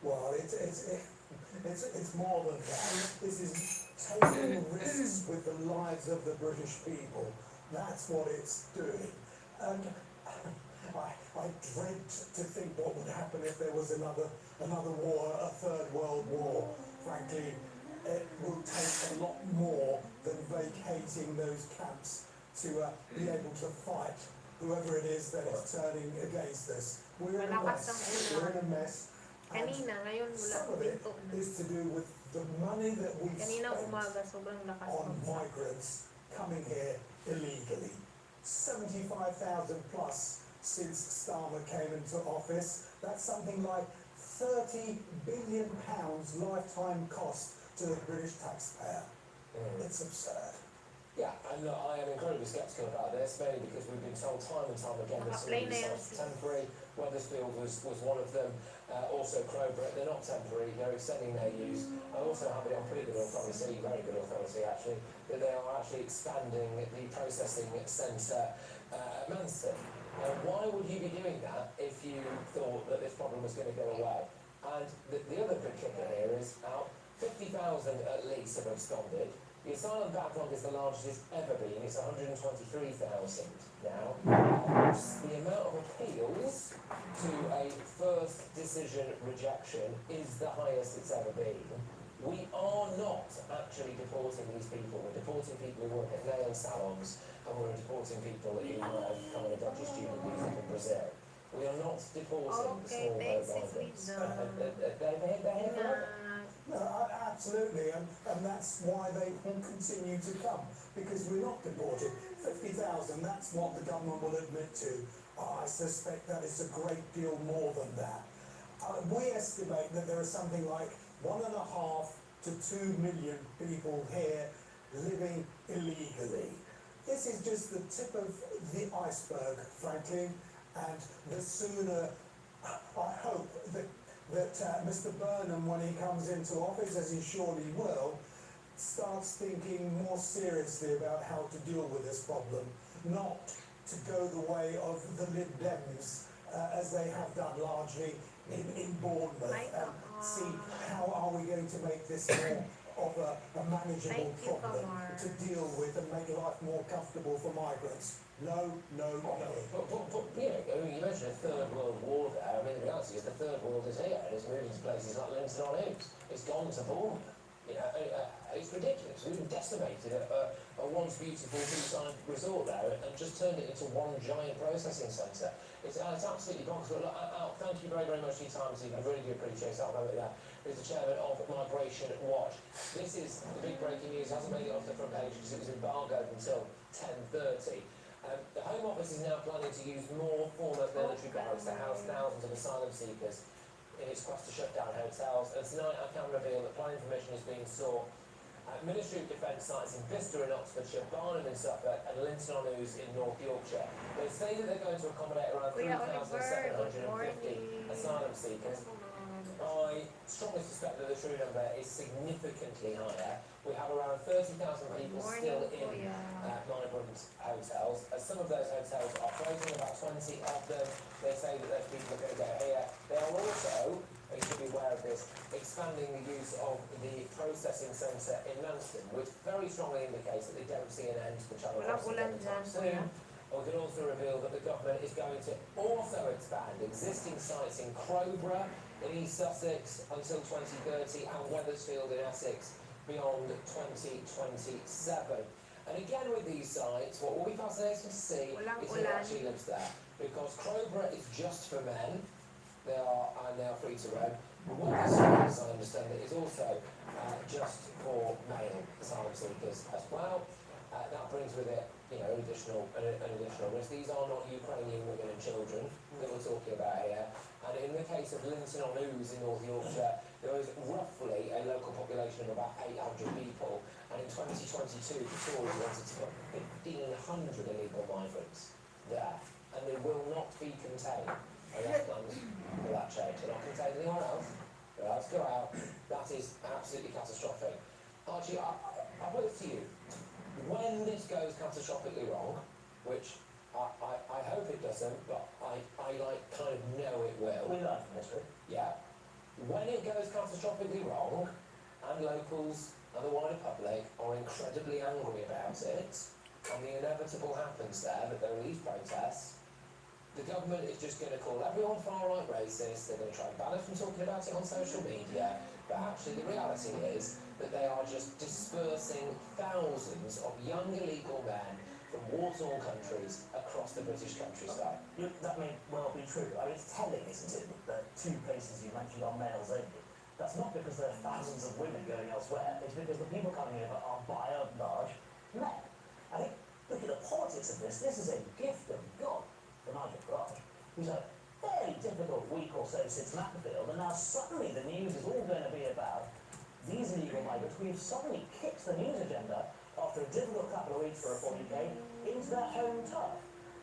Well, it's more than that. This is taking risks with the lives of the British people. That's what it's doing. And I dread to think what would happen if there was another war, a third world war. Frankly, it will take a lot more than vacating those camps to be able to fight whoever it is that is turning against us. We're in a mess. We're in a mess. And some of it is to do with the money that we spend on migrants coming here illegally. 75,000 plus since Starmer came into office. That's something like £30 billion lifetime cost to the British taxpayer. It's absurd. Yeah, and I am incredibly sceptical about this, mainly because we've been told time and time again that some of these sites are temporary. Wethersfield was one of them, also Crowborough. They're not temporary, they're extending their use. I also have it on pretty good authority, very good authority actually, that they are actually expanding the processing centre at Manston. Now, why would you be doing that if you thought that this problem was going to go away? And the other big kicker here is 50,000 at least have absconded. The asylum backlog is the largest it's ever been. It's 123,000 now. The amount of appeals to a first decision rejection is the highest it's ever been. We are not actually deporting these people. We're deporting people who work at nail salons, and we're deporting people who come on a dodgy student visa from Brazil. We are not deporting small boat migrants. They're here forever. No, absolutely, and that's why they will continue to come, because we're not deported. 50,000, that's what the government will admit to. I suspect that is a great deal more than that. We estimate that there are something like 1.5 to 2 million people here living illegally. This is just the tip of the iceberg, frankly, and the sooner, I hope, that Mr. Burnham, when he comes into office, as he surely will, starts thinking more seriously about how to deal with this problem, not to go the way of the Lib Dems, as they have done largely in Bournemouth, and see how are we going to make this more of a manageable problem to deal with and make life more comfortable for migrants. No. But you mentioned a third world war there. I mean, the reality is the third world is here, and it's moving to places like Linton-on-Ouse. It's gone to Bournemouth. It's ridiculous. We've decimated a once beautiful seaside resort there and just turned it into one giant processing centre. It's absolutely bonkers. But look, Al, thank you very, very much for your time this evening. I really do appreciate it. I'll go with that. Who's the chairman of Migration Watch. This is the big breaking news. It hasn't made it off the front page because it was embargoed until 10:30. The Home Office is now planning to use more former military barracks to house thousands of asylum seekers in its quest to shut down hotels. And tonight I can reveal that planning permission is being sought at Ministry of Defence sites in Bicester in Oxfordshire, Barnham in Suffolk and Linton-on-Ouse in North Yorkshire. They say that they're going to accommodate around 3,750 asylum seekers. I strongly suspect that the true number is significantly higher. We have around 30,000 people still in migrant hotels. Some of those hotels are closing, about 20 of them. They say that those people are going to go here. They are also, you should be aware of this, expanding the use of the processing centre in Manston, which very strongly indicates that they don't see an end to the Channel Crossing anytime soon. And we can also reveal that the government is going to also expand existing sites in Crowborough in East Sussex until 2030 and Wethersfield in Essex beyond 2027. And again with these sites, what will be fascinating to see is who actually lives there. Because Crowborough is just for men, they are free to roam. Wethersfield, as I understand it, is also just for male asylum seekers as well. That brings with it, an additional risk. These are not Ukrainian women and children that we're talking about here. And in the case of Linton on Ouse in North Yorkshire, there is roughly a local population of about 800 people. And in 2022, the Tories wanted to put 1,500 illegal migrants there. And they will not be contained. And that's plans for that change. They're not contained anywhere else. They're allowed to go out. That is absolutely catastrophic. Archie, I'll put it to you. When this goes catastrophically wrong, which I hope it doesn't, but I kind of know it will. We learn from history. Yeah. When it goes catastrophically wrong, and locals and the wider public are incredibly angry about it, and the inevitable happens there, that there are these protests, the government is just going to call everyone far-right racist, they're going to try and ban us from talking about it on social media, but actually the reality is that they are just dispersing thousands of young illegal men from war-torn countries across the British countryside. That may well be true. I mean, it's telling, isn't it, that two places you mentioned are males only. That's not because there are thousands of women going elsewhere, it's because the people coming over are by and large men. I think, look at the politics of this is a gift of God for Nigel Farage, who's had a fairly difficult week or so since Macclesfield, and now suddenly the news is all going to be about these illegal migrants. We've suddenly kicked the news agenda after a difficult couple of weeks for Reform UK into their home turf.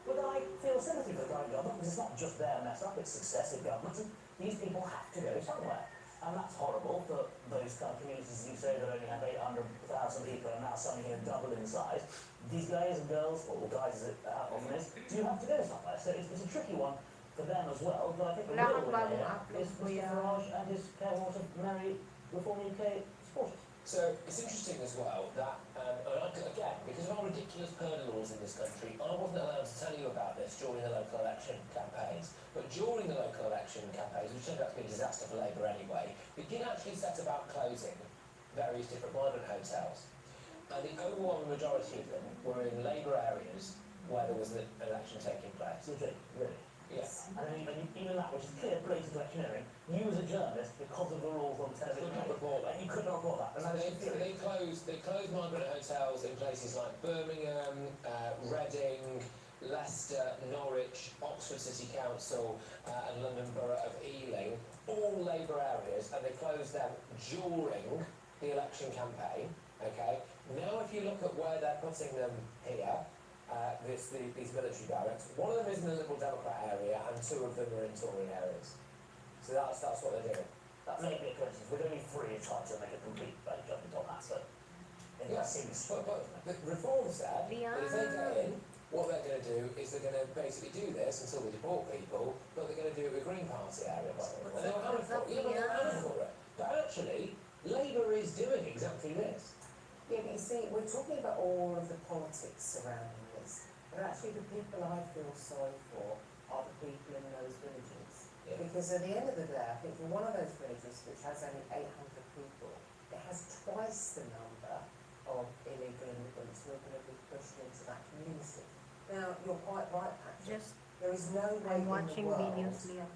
But I feel sympathy for the current government because it's not just their mess up, it's successive governments, and these people have to go somewhere. And that's horrible for those kind of communities, you say, that only have 800,000 people and now suddenly going to double in size. These guys and girls, or guys as it often is, do have to go somewhere. So it's a tricky one for them as well, but I think the real winner here is Mr Farage and his cohort of merry Reform UK supporters. So it's interesting as well that, again, because of our ridiculous perda laws in this country, I wasn't allowed to tell you about this during the local election campaigns. But during the local election campaigns, which turned out to be a disaster for Labour anyway, we did actually set about closing various different migrant hotels. And the overwhelming majority of them were in Labour areas where there was an election taking place. Really? Yes. And then even that, which is clear blatant electioneering, you as a journalist, because of the rules on television, Could not report that. you could not report that. And So they closed migrant hotels in places like Birmingham, Reading, Leicester, Norwich, Oxford City Council, and London Borough of Ealing, all Labour areas, and they closed them during the election campaign. Okay. Now, if you look at where they're putting them here, these military barracks, one of them is in the Liberal Democrat area, and two of them are in Tory areas. So that's what they're doing. That may be a coincidence. With only three, it's hard to make a complete judgment on that, but it Yeah, seems... but the reform said that if they get in, what they're going to do is they're going to basically do this until they deport people, but they're going to do it with Green Party areas. And they were hammered for it. Yeah, but they were hammered for it. But actually, Labour is doing exactly this. Yeah, but you see, we're talking about all of the politics surrounding this, but actually the people I feel sorry for are the people in those villages. Yeah. Because at the end of the day, I think for one of those villages, which has only 800 people, it has twice the number of illegal immigrants who are going to be pushed into that community. Now, you're quite right, Patrick. There is no way in the world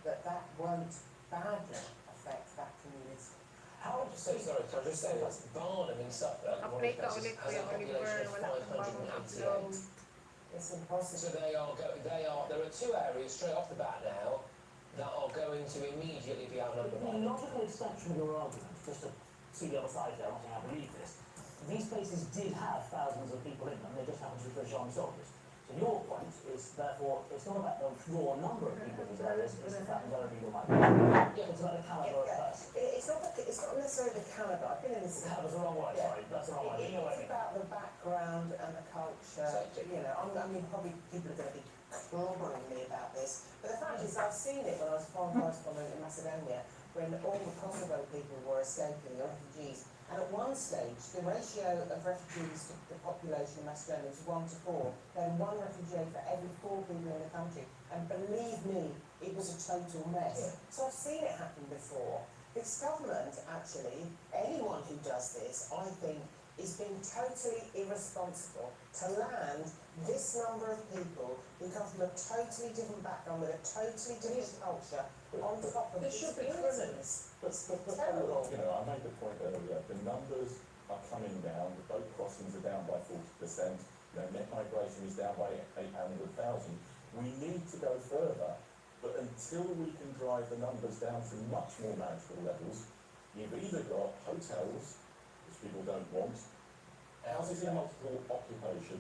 that won't badly affect that community. How would you say, sorry, can I just say this? Barnum in Suffolk, one of the places, has a population of 588. It's impossible. So there are two areas straight off the bat now that are going to immediately be outnumbered. The logical extension of your argument, just to see the other side there, I'm not saying I believe this, these places did have thousands of people in them, they just happened to be British Army soldiers. So your point is, therefore, it's not about the raw number of people in these areas, it's the fact that there are illegal migrants. It's about the calibre of person. It's not necessarily the calibre. I've been in this. Caliber's the wrong word, sorry, that's the wrong word. You know what I It's mean. about the background and the culture. I mean, probably people are going to be clobbering me about this, but the fact is, I've seen it when I was foreign correspondent in Macedonia. when all the Kosovo people were escaping, the refugees, and at one stage the ratio of refugees to the population of Macedonia was 1 to 4, then one refugee for every 4 people in the country, and believe me, it was a total mess. Yeah. So I've seen it happen before. This government, actually, anyone who does this, I think, is being totally irresponsible to land this number of people who come from a totally different background with a totally different culture on top of There this should be business. But Terrible. you know, I made the point earlier, the numbers are coming down, the boat crossings are down by 40%, you know, net migration is down by 800,000. We need to go further, but until we can drive the numbers down to much more manageable levels, you've either got hotels, which people don't want, houses in multiple occupation,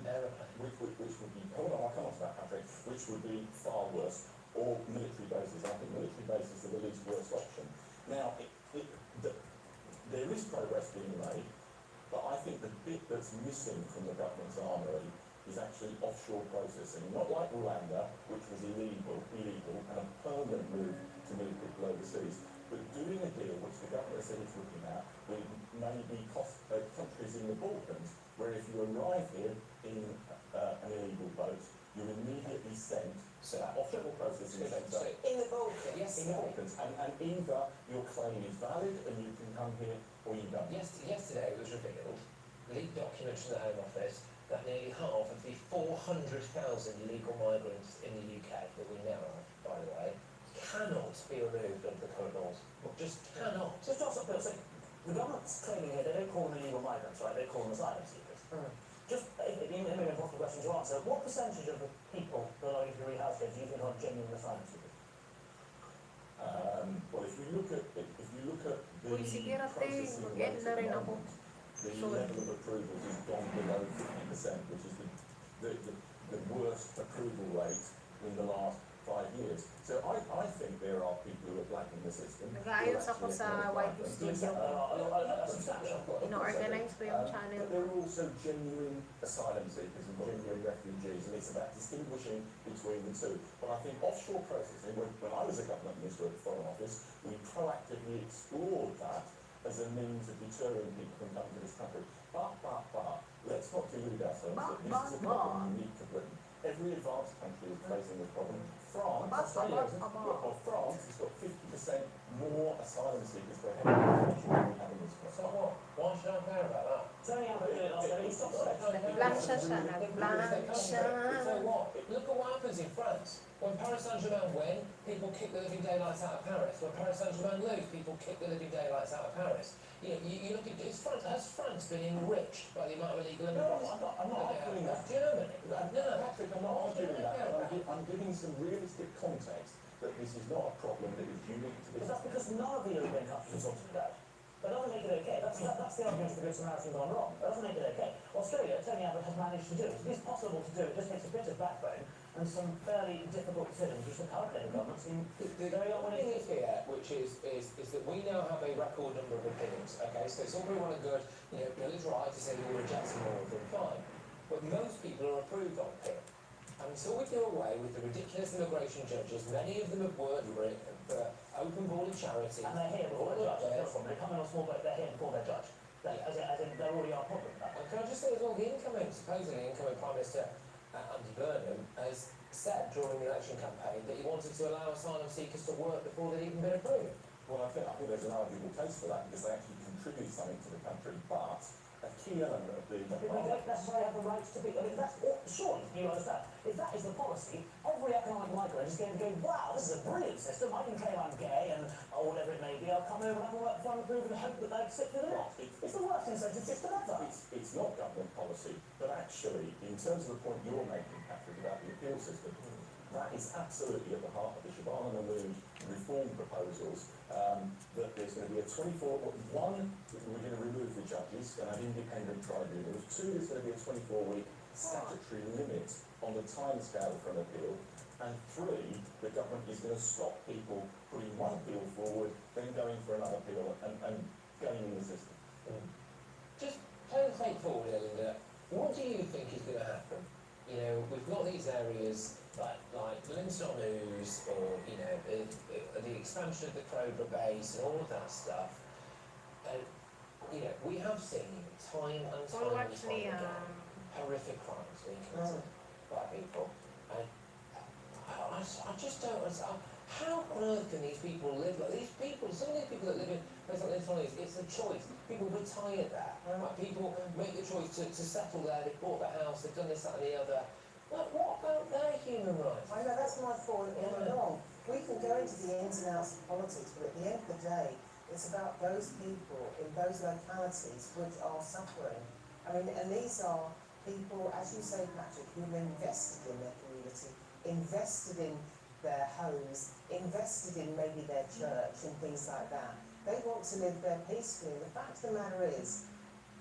which would be, hold on, I'll come on to that, Patrick, which would be far worse, or military bases. I think military bases are the least worst option. Now, there is progress being made, but I think the bit that's missing from the government's armoury is actually offshore processing, not like Rwanda, which was illegal, and a permanent move to move people overseas, but doing a deal which the government said it's looking at with maybe countries in the Balkans, where if you arrive here in an illegal boat, you're immediately sent to that offshore processing centre In the Balkans. Yes, in the Balkans, and either your claim is valid and you can come here, or you don't. Yesterday it was revealed, leaked documents from the Home Office, that nearly half of the 400,000 illegal migrants in the UK that we now have, by the way, cannot be removed under the current laws. Just cannot. Just also, so the government's claiming here they don't call them illegal migrants, right? They call them asylum seekers. Just, it may be an impossible question to answer. What percentage of the people belonging to the rehouse here do you think are genuine asylum seekers? Well, if you look at the Uy, sige, Rate, processing mag-end rate na at rin the ako. moment, the Sorry. level of approvals has gone below 50%, which is the worst approval rate in the last 5 years. So I think there are people who are blanking the system. Nag-aayos ako sa YT Studio. Substantial. Ino-organize ko yung But channel. there are also genuine asylum seekers and genuine refugees, and it's about distinguishing between the two. But I think offshore processing, when I was a government minister at the Foreign Office, we proactively explored that as a means of deterring people from coming to this country. But, let's not delude ourselves that this is a problem unique to Britain. Every advanced country is facing this problem. France has got 50% more asylum seekers per head of population than we have in this country. So what? Why should I care about that? Tony Abbott did it last week. Stop that. Nagplansya siya, nagplansya. So what? Look at what happens in France. When Paris Saint-Germain win, people kick the living daylights out of Paris. When Paris Saint-Germain lose, people kick the living daylights out of Paris. You know, you look at, has France been enriched by the amount of illegal immigrants? No, I'm not arguing that. Germany? No, Patrick, I'm not arguing that. I'm giving some realistic context that this is not a problem that is unique to But this. that's because none of the European countries are sorted it out. That doesn't make it okay. That's the argument for the Good Samaritan gone wrong. That doesn't make it okay. Australia, Tony Abbott has managed to do it. It is possible to do it. It just takes a bit of backbone and some fairly difficult decisions, which the current Labour government seem very unwilling thing to is here, which is that we now have a record number of opinions, okay? So it's all very well and good, you know, Bill is right to say you're rejecting all of them, fine. But most people are approved on here. And until we do away with the ridiculous immigration judges, many of them have worked for open-border charities. And they're here before their judge. They come in on a small boat, they're here before their judge. As in, there already are problems with that. And can I just say as well, the supposedly incoming Prime Minister Andy Burnham has said during the election campaign that he wanted to allow asylum seekers to work before they'd even been approved. Well, I think there's an arguable case for that because they actually contribute something to the country, but a key element of the... But they don't necessarily have the right to be... I mean, that's... Surely, you understand, if that is the policy, every economic migrant is going to go, wow, this is a brilliant system, I can claim I'm gay and, or whatever it may be, I'll come over and have a work for unapproved and hope that they stick with it. It's the worst incentive system ever. It's not government policy, but actually, in terms of the point you're making, Patrick, about the appeal system, that is absolutely at the heart of the Shabana Mahmood reform proposals, that there's going to be a 24... One, we're going to remove the judges and have independent tribunals. Two, there's going to be a 24-week statutory limit on the timescale for an appeal. And three, the government is going to stop people putting one appeal forward, then going for another appeal and gaming the system. Just plain and straightforward, Linda, what do you think is going to happen? You know, we've got these areas like the Lindsay News or, you know, the expansion of the Cobra base and all of that stuff. And, you know, we have seen time and Or time and watch time the again horrific crimes being committed by people. And I just don't understand. How on earth can these people live like these people? Some of these people that live in places like this, it's a choice. People retire there. Right? People make the choice to settle there. They've bought the house. They've done this, that, and the other. What about their human rights? I know, that's my point all along. We can go into the ins and outs of politics, but at the end of the day, it's about those people in those localities which are suffering. I mean, and these are people, as you say, Patrick, who are invested in their community, invested in their homes, invested in maybe their church and things like that. They want to live there peacefully. The fact of the matter is,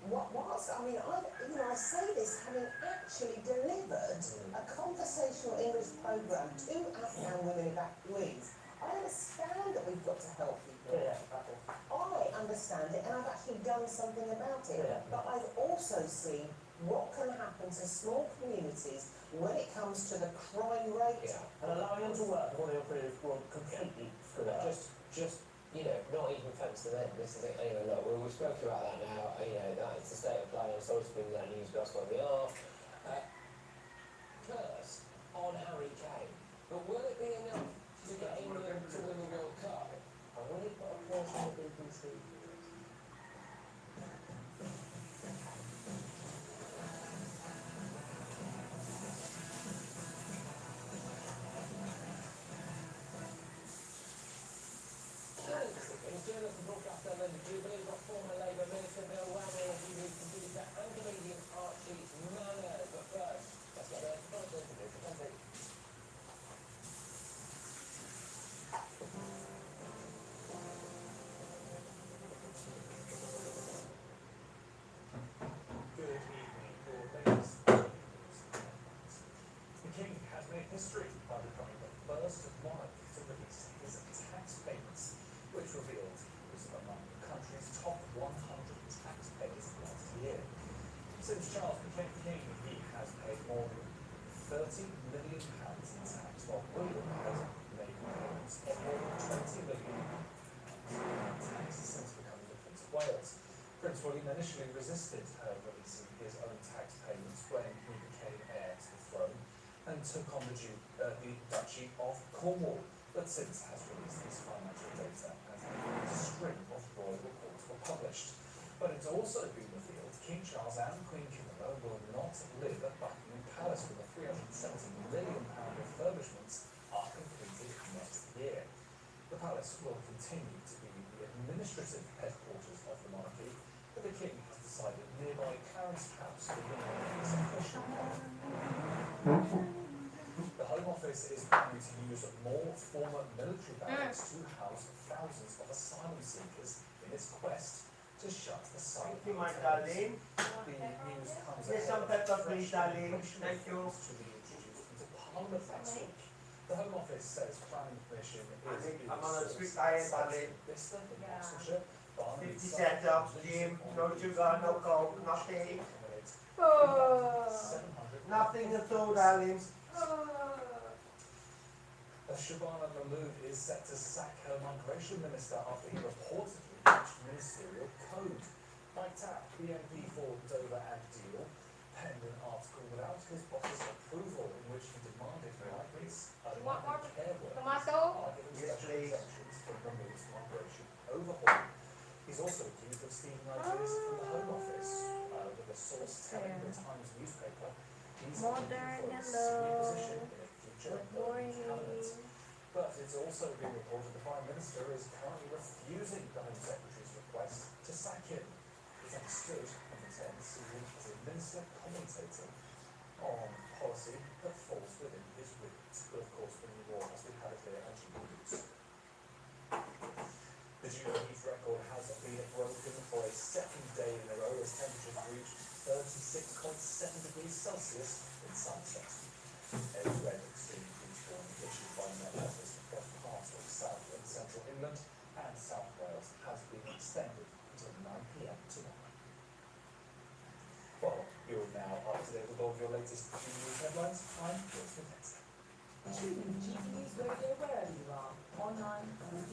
I say this having actually delivered a conversational English programme to Afghan women evacuees. I understand that we've got to help people. I understand it, and I've actually done something about it. But I've also seen what can happen to small communities when it comes to the crime rate. And allowing them to work, what they approve will completely screw it up. Just you know, not even thanks to them. This is it. You know, look, we spoke about that now. You know, that it's the state of play. I'm sorry to bring that news, but that's where we are. Curse on Harry Kane, but will it be enough to get England to win the World Cup? I want to put a pause on the BBC. Journalist and broadcaster Linda Jubilee, got former Labour Minister MEL&CHRIS, producer and comedian Archie Manners. But first, let's get their first interview for Sunday. Good evening, your latest The King has made history by becoming the first monarch to release his tax payments, which revealed he was among the country's top 100 taxpayers last year. Since Charles became king, he has paid more than £30 million in tax, while William has made payments of more than £20 million in tax since becoming the Prince of Wales. Prince William initially resisted releasing his own tax payments when he became heir to the throne and took on the Duchy of Cornwall, but since has released his financial data as a string of royal reports were published. But it's also been revealed King Charles and Queen Camilla will not live at Buckingham Palace when the £370 million refurbishments are completed next year. The palace will continue to be the administrative headquarters of the monarchy, but the King has decided nearby Clarence House will remain his official home. The Home Office is planning to use more former military barracks to house thousands of asylum seekers in its quest to shut asylum. Thank you, my darling. The news comes Here's some pepper, please, darling. Thank you. To be introduced into Parliament next week. The Home Office says planning permission is I'm on a sweet diet, darling. Bicester in Oxfordshire. 50 setups, gym, no sugar, no coke, nothing. Nothing at all, darling. Shabana Mahmood is set to sack her migration minister after he reportedly breached ministerial code. Mike Tapp, BNP for Dover and Deal, penned an article without his boss's approval in which he demanded migrants migrant care workers are given special exemptions from Mahmood's migration overhaul. He's also accused of stealing ideas from the Home Office, with a source telling the Times newspaper he's looking for a senior position in a future cabinet. But it's also been reported the Prime Minister is currently refusing the Home Secretary's request to sack him. He's understood in the Thames as a minister commentating on policy that falls within his remit. But of course, when you war, as we had it here at News. The June heat record has been broken for a second day in a row as temperatures reached 36.7 degrees Celsius in Somerset. A red extreme heat warning issued by MEL&CHRIS across parts of South and Central England and South Wales has been extended until 9 p.m. tomorrow. Well, you're now up to date with all of your latest news headlines. I'm Chris Vincenzo. Tune in to GB News Radio wherever you are, online, on the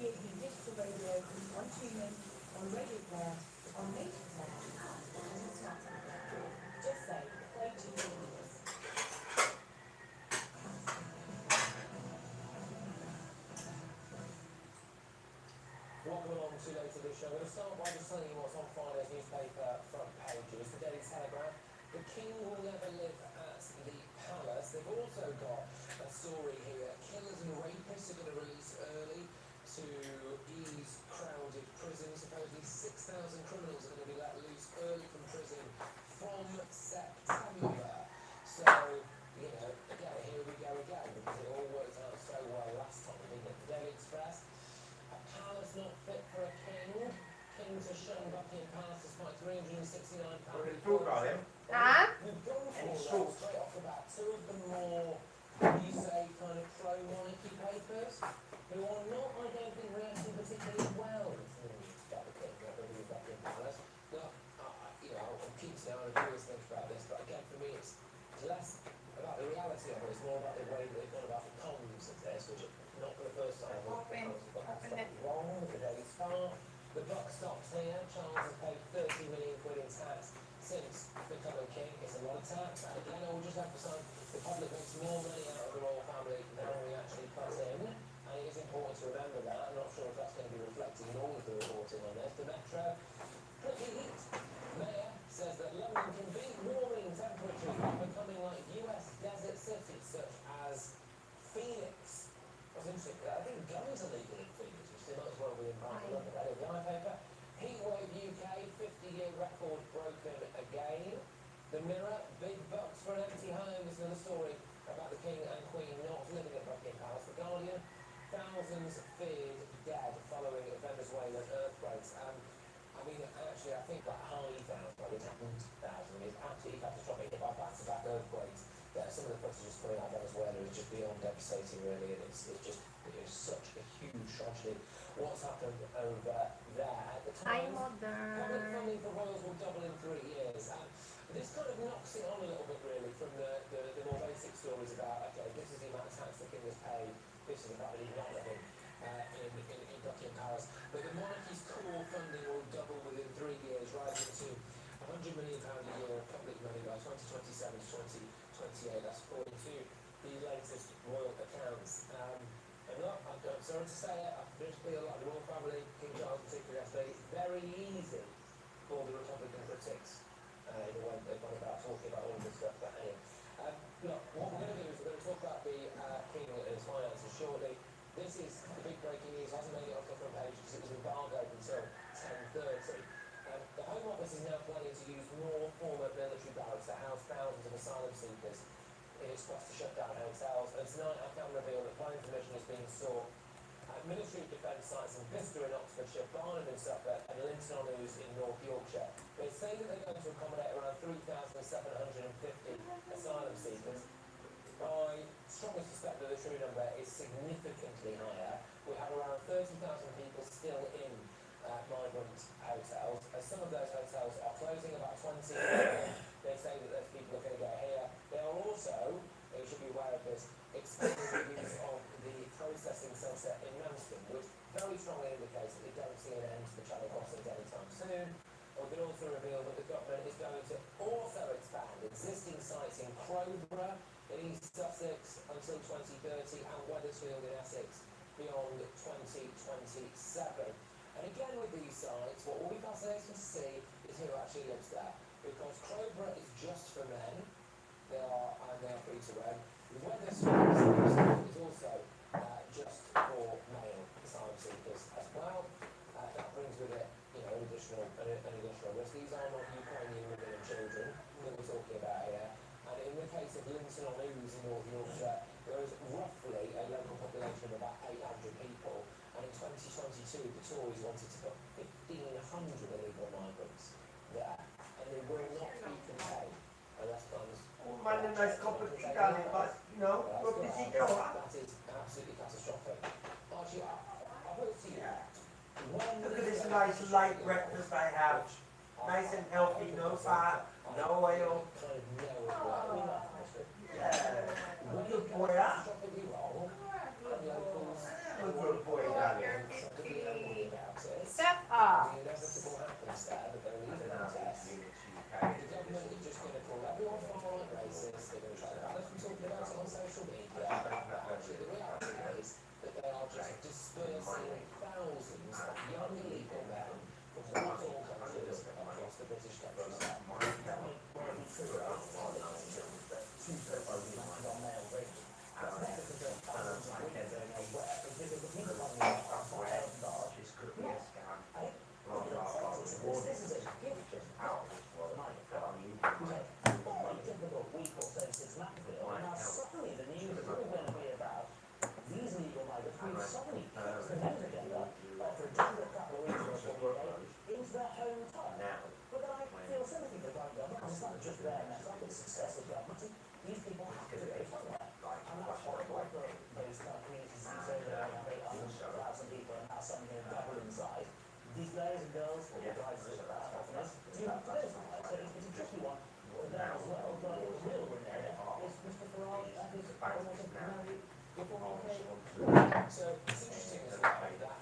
Welcome along to later this show. I'm going to start by just telling you what's on Friday's newspaper front pages. The Daily Telegraph. The King will never live at the palace. They've also got a story here. Killers and rapists are going to release early to ease crowded prisons. Supposedly 6,000 criminals are going to be let loose early from prison from September. So, you know, again, here we go again, because it all worked out so well last time, didn't it? The Daily Express. A palace not fit for a king. Kings are shown Buckingham Palace despite £369. We're in talk about him. Huh? We've gone Any for thoughts? straight off the bat two of the more, you say, kind of pro-monarchy papers, who are not, I don't think, reacting particularly well to the news about the king, about the news about Buckingham Palace. Look, you know, I'm keen to know, and I always think about this, but again, for me, it's less about the reality of it, it's more about the way that they've gone about the cons of this, which is not for the first time. Open it. Wrong with the Daily Star. The buck stops here. Charles has paid 30 million quid in tax since becoming king. It's a lot of tax. And again, I will just emphasise the public makes more money out of the royal family than we actually put in. And it is important to remember that. I'm not sure if that's going to be reflected in all of the reporting on this. The Metro, pretty heat. Mayor says that London can beat warming temperatures by becoming like US desert cities such as Phoenix. That's interesting. I think guns are legal in Phoenix, which they might as well be in Barcelona. The eye paper. Heatwave UK, 50-year record broken again. The Mirror, big bucks for an empty home. This is another story about the King and Queen not living at Buckingham Palace. The Guardian, thousands feared dead following Venezuelan earthquakes. I mean, actually, I think that high thousand, like 10,000, is absolutely catastrophic. Hit by back-to-back earthquakes. Yeah, some of the footage is coming out of Venezuela is just beyond devastating, really, and it's such a huge tragedy. What's happened over there at the time? Public funding for royals will double in 3 years. This kind of knocks it on a little bit, really, from the more basic stories about, okay, this is the amount of tax the king has paid, this is the fact that he's not living in Buckingham Palace. But the monarchy's core funding will double within 3 years, rising to £100 million a year of public money by 2027 to 2028. That's according to the latest royal accounts. And look, I'm sorry to say it, I just feel like the royal family, King Charles particularly, yesterday, it's very easy for the Republican critics in the way they've gone about talking about all of this stuff. But anyway, look, what we're going to do is we're going to talk about the King and his finances shortly. This is the big breaking news. Hasn't made it off the front page because it was embargoed until 10:30. The Home Office is now planning to use more former military barracks to house thousands of asylum seekers in its quest to shut down hotels. And tonight I can reveal that planning permission is being sought at Ministry of Defence sites in Bicester in Oxfordshire, Barnard in Suffolk and Linton-on-Ouse in North Yorkshire. They say that they're going to accommodate around 3,750 asylum seekers. I strongly suspect that the true number is significantly higher. We have around 30,000 people still in migrant hotels. As some of those hotels are closing, about 20 they say that those people are going to go here. They are also, you should be aware of this, expanding the use of the processing centre in Manston, which very strongly indicates that they don't see an end to the Channel crossings anytime soon. We can also reveal that the government is going to also expand existing sites in Crowborough in East Sussex until 2030 and Wethersfield in Essex beyond 2027. And again with these sites, what will be fascinating to see is who actually lives there. Because Crowborough is just for men, they are free to rent. Wethersfield is also just for male asylum seekers as well. That brings with it, you know, an additional risk. These are not Ukrainian women and children that we're talking about here. And in the case of Linton-on-Ouse in North Yorkshire, there is roughly a local population of about 800 people. And in 2022, the Tories wanted to put 1,500 illegal migrants there. And they will not be contained unless funds... Man, a nice cup of tea, darling, but, you know, rugby tea, go on. That is absolutely catastrophic. Archie, I'll put it to you. Look at this nice light breakfast I have. Nice and healthy, no fat, no oil. Yeah. Good boy, huh? Good boy, darling. Step up. The inevitable happens there, that they're leaving the test. The government is just going to call everyone far-right racist. They're going to try to balance from talking about it on social media. But actually, the reality is that they are just dispersing thousands of young suddenly kicks the men's agenda for a gender couple of weeks before into their hometown. But then I feel sympathy for the current government, because it's not just their mess up, it's success of government. These people have to go somewhere. And that's horrible for those kind of communities that say they only have 800,000 people and now suddenly they're double in size. These boys and girls, or the guys that often is, do have to go somewhere. So it's a tricky one for them as well. But I think the real winner here is Mr. Farage and his proposal to marry before UK. So it's interesting as well that,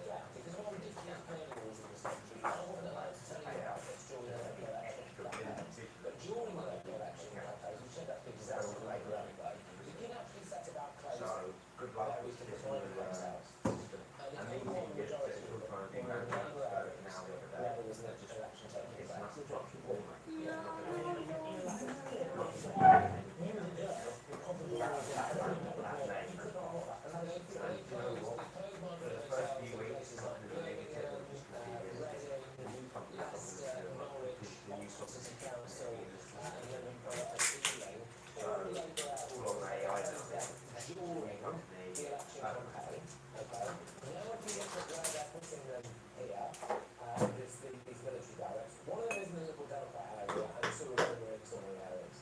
yeah, because of our ridiculous planning rules in this country, I wasn't allowed to tell you about this during the local election campaigns. But during the local election campaigns, we said that's been disaster for Labour anyway. We did actually set about closing various different polling cells. And if you want the majority of them in the Labour areas where there was an election taking place, these military barracks. One of them is in the Liberal Democrat area, and two of them are in Tory areas.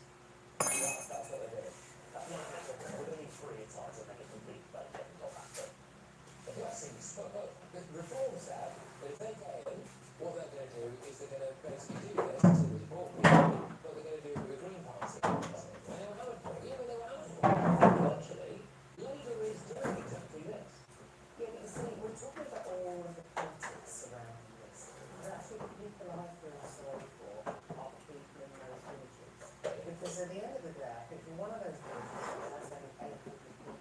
That's what they're doing. That's one of the things. We're only three, it's hard to make it complete, but I haven't got that. But the blessings. But the reform said that if they get in, what they're going to do is they're going to basically do this to report people, but they're going to do it with the Green Party. And they were hammered for it. Yeah, but they were hammered for it. Virtually, Labour is doing exactly this. Yeah, but you see, we're talking about all of the politics around this. And actually the people I feel sorry for are the people in those villages. Because at the end of the day, I think for one of those villages that has only 800 people,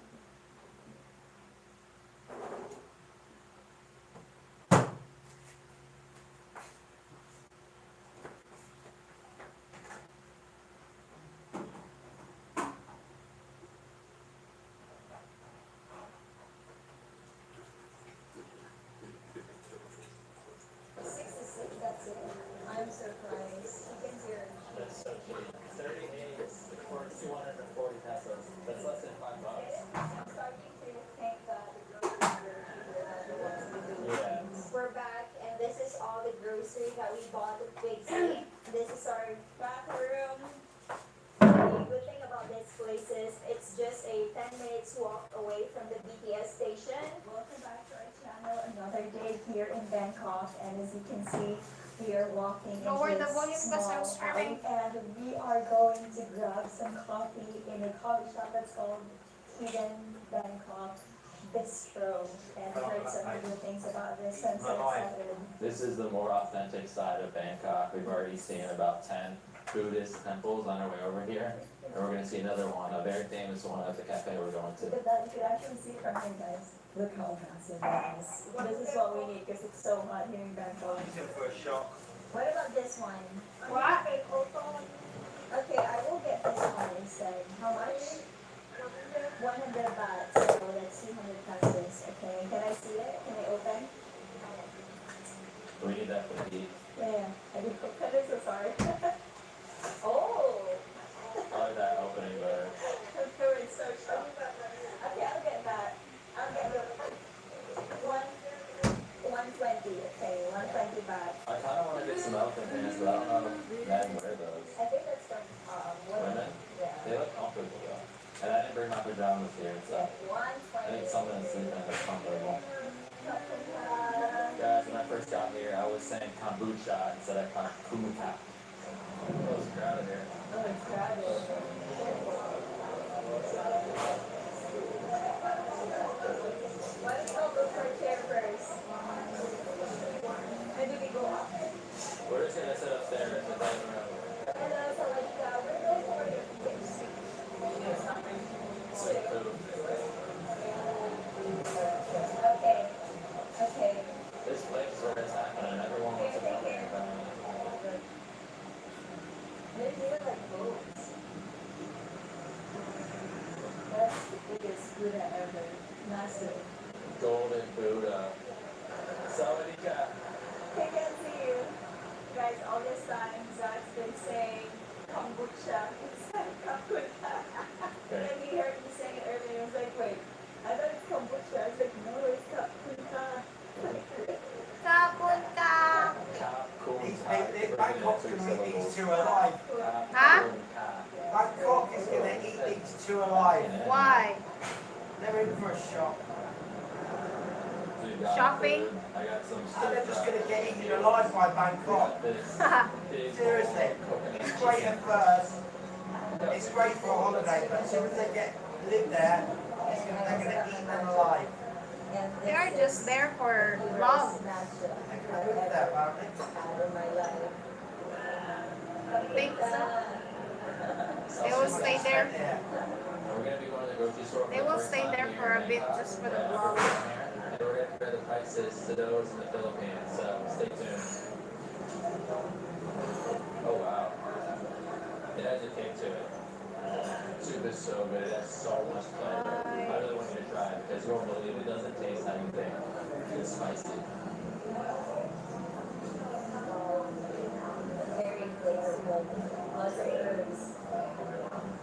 That's it. I'm surprised. You can hear. That's so cheap. 30 days for 240 pesos. That's less than $5. I'm starting to think that the grocery Yeah. We're back, and this is all the grocery that we bought at Big C. This is our back room. The good thing about this place is it's just a 10 minutes walk away from the BTS station. Welcome back to our channel. Another day here in Bangkok, and as you can see, we are walking Lower into the volume this because I'm small streaming. alley, and we are going to grab some coffee in a coffee shop that's called Hidden Bangkok Bistro, and heard some of the things about this. I'm so excited. This is the more authentic side of Bangkok. We've already seen about 10 Buddhist temples on our way over here. And we're going to see another one, a very famous one at the cafe we're going to. Look at that, you can actually see it from here, guys. Look how massive it is. This is what we need because it's so hot here in Bangkok. For a shock. What about this one? What? Okay, I will get this one instead. How much? 100 baht, so that's 200 pesos. Okay, can I see it? Can I open? We need that for the heat. Yeah, I did open it, so sorry. Oh! I like that opening better. I'm feeling so shocked. Okay, I'll get that. I'll get the 120, okay, 120 baht. I kind of want to get some elephant pants, but I don't know if men wear those. I think that's from women. Women? Yeah. They look comfortable though. And I didn't bring my pajamas here, so Yeah, I 120. think something to sleep in is comfortable. Kombucha. Guys, when I first got here, I was saying kombucha instead of kumita. It was crowded here. Oh, it's crowded. Let's go look for a chair first. Maybe we go up. We're just gonna sit upstairs in the dining room. Hello, Salika. We're going for the Sit food. Okay. Okay. This place is where it's happening. Everyone wants to come here. There's even like boats. That's the biggest Buddha ever. Massive. Golden Buddha. Sawadika. I can see you. Guys, all this time, Zach's been saying kombucha instead of kombucha. And he heard me saying it earlier. I was like, wait, I thought it's kombucha. two alive. Huh? Bangkok is gonna eat these two alive. Why? They're in for a shock. Shopping? I got some And they're just gonna get eaten alive by Bangkok. Seriously. It's great at first. It's great for a holiday, but as soon as they live there, they're gonna eat them alive. They are just there for love. They're gonna live there, apparently. I think so. They will stay there. We're gonna be going to the grocery store. They will stay there for a bit just for the vlog. And we're gonna compare the prices to those in the Philippines, so stay tuned. Oh wow. It has a kick to it. Soup is so good, it has so much flavor. I really want you to try it because you won't believe it doesn't taste how you think. It's spicy. Very flavorful. Lots of herbs.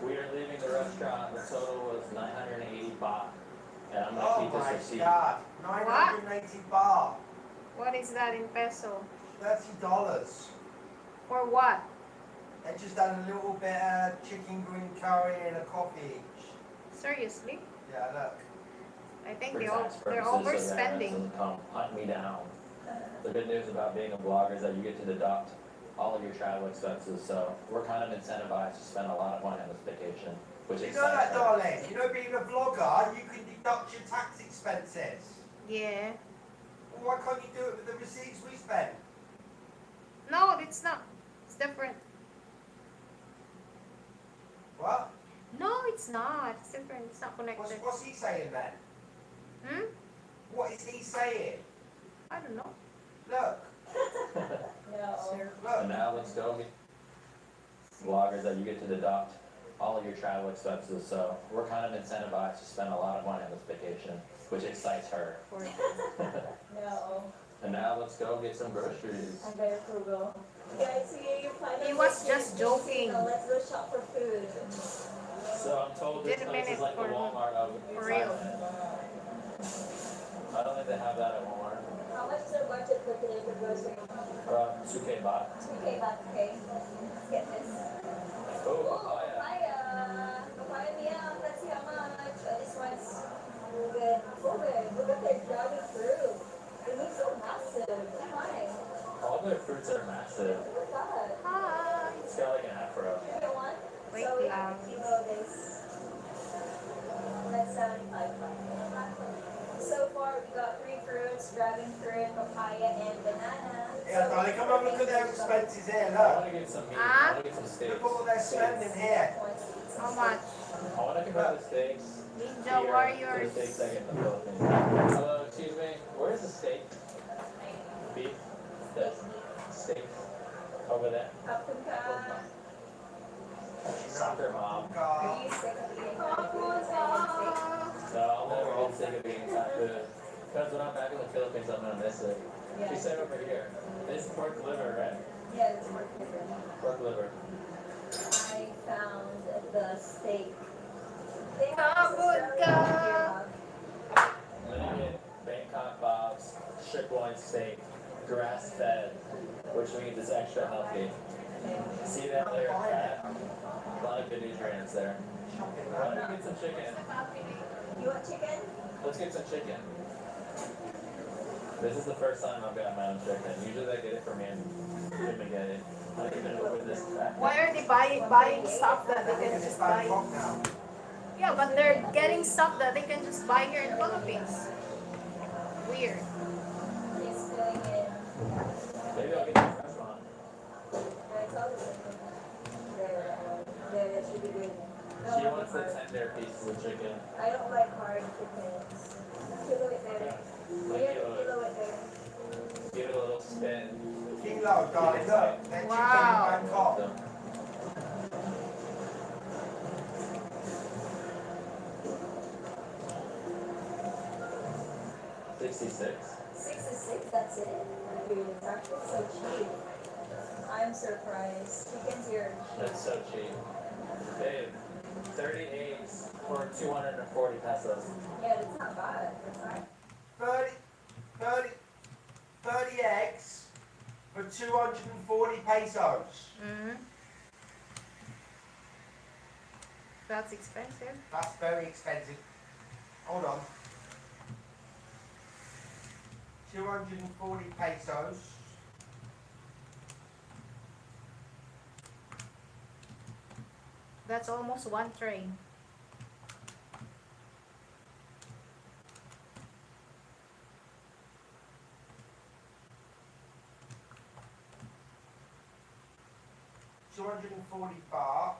We are leaving the restaurant, the total was 980 baht. And I'm gonna Oh keep this my receipt. god. 980 baht. What is that in peso? $30. For what? They just had a little bit of chicken green curry and a coffee each. Seriously? Yeah, look. I think For they're tax purposes, so that overspending. doesn't come hunt me down. The good news about being a vlogger is that you get to deduct all of your travel expenses, so we're kind of incentivized to spend a lot of money on this vacation, which You is know that, darling? You know, being a vlogger, you can deduct your tax expenses. Yeah. Well, why can't you do it with the receipts we spend? No, it's not. It's different. What? No, it's not. It's different. It's not connected. What's he saying then? Hmm? What is he saying? I don't know. Look, No. look. And now let's go. Vloggers that you get to deduct all of your travel expenses, so we're kind of incentivized to spend a lot of money on this vacation, which excites her. No. And now let's go get some groceries. I'm very frugal. Guys, you're planning. He was just joking. So let's go shop for food. So I'm told this Didn't place mean is it like the for- Walmart of for real. Thailand. I don't think they have that at Walmart. How much is our budget for today for grocery? 2K baht. 2K baht, okay. Let's get this. Oh, Oh, papaya. papaya. Papaya meow. Let's see how much. This one's good. Oh, good. Look at their dragon fruit. It looks so massive. Hi. All their fruits are massive. Look at that. Hi. It's got like an afro. You get one? Wait So we lang. have a kilo of this. That's 75 baht. So far, we got 3 fruits, dragon fruit, papaya, and banana. Yeah, darling, come and look at their expenses here, I look. want to get some meat. I Huh? want to get some steaks. Look at what they're spending here. How much? I want to compare the steaks. Ninja here Warriors. to the steaks I get in the Philippines. Hello, excuse me. Where's the steak? Beef? The steak? Over there. Paprika. Soccer mom. Are God. you sick of eating No, I'll never get sick of eating Thai food. Because when I'm back in the Philippines, I'm going to miss it. Yeah. She said over here. This is pork liver, right? Yeah, it's more different. Pork liver. I found the steak. They have Paprika. I'm going to get Bangkok Bob's sirloin steak, grass-fed, which means it's extra healthy. See that layer of fat? A lot of good nutrients there. Why don't we get some chicken? You want chicken? Let's get some chicken. This is the first time I've got my own chicken. Usually they get it from me and get it. I don't even know where this is at. Why are they buying stuff that they can It's just buy? Bangkok now. Yeah, but they're getting stuff that they can just buy here in the Philippines. Weird. It's filling in. Maybe I'll get this restaurant. I told you. That should be good. She wants the tender pieces of chicken. I don't like hard chickens. Kilo it there. Like Kilo it there. give it a little spin. Kilo, darling, look. They're Wow. chicken in Bangkok. 66. 66, that's it. Dude, it's actually so cheap. I'm surprised. Chickens here are That's so cheap. Babe, 38 for 240 pesos. Yeah, that's not bad. That's not. 30 eggs for 240 pesos. Mm-hmm. That's expensive. That's very expensive. Hold on. 240 pesos. That's almost one train. $240 baht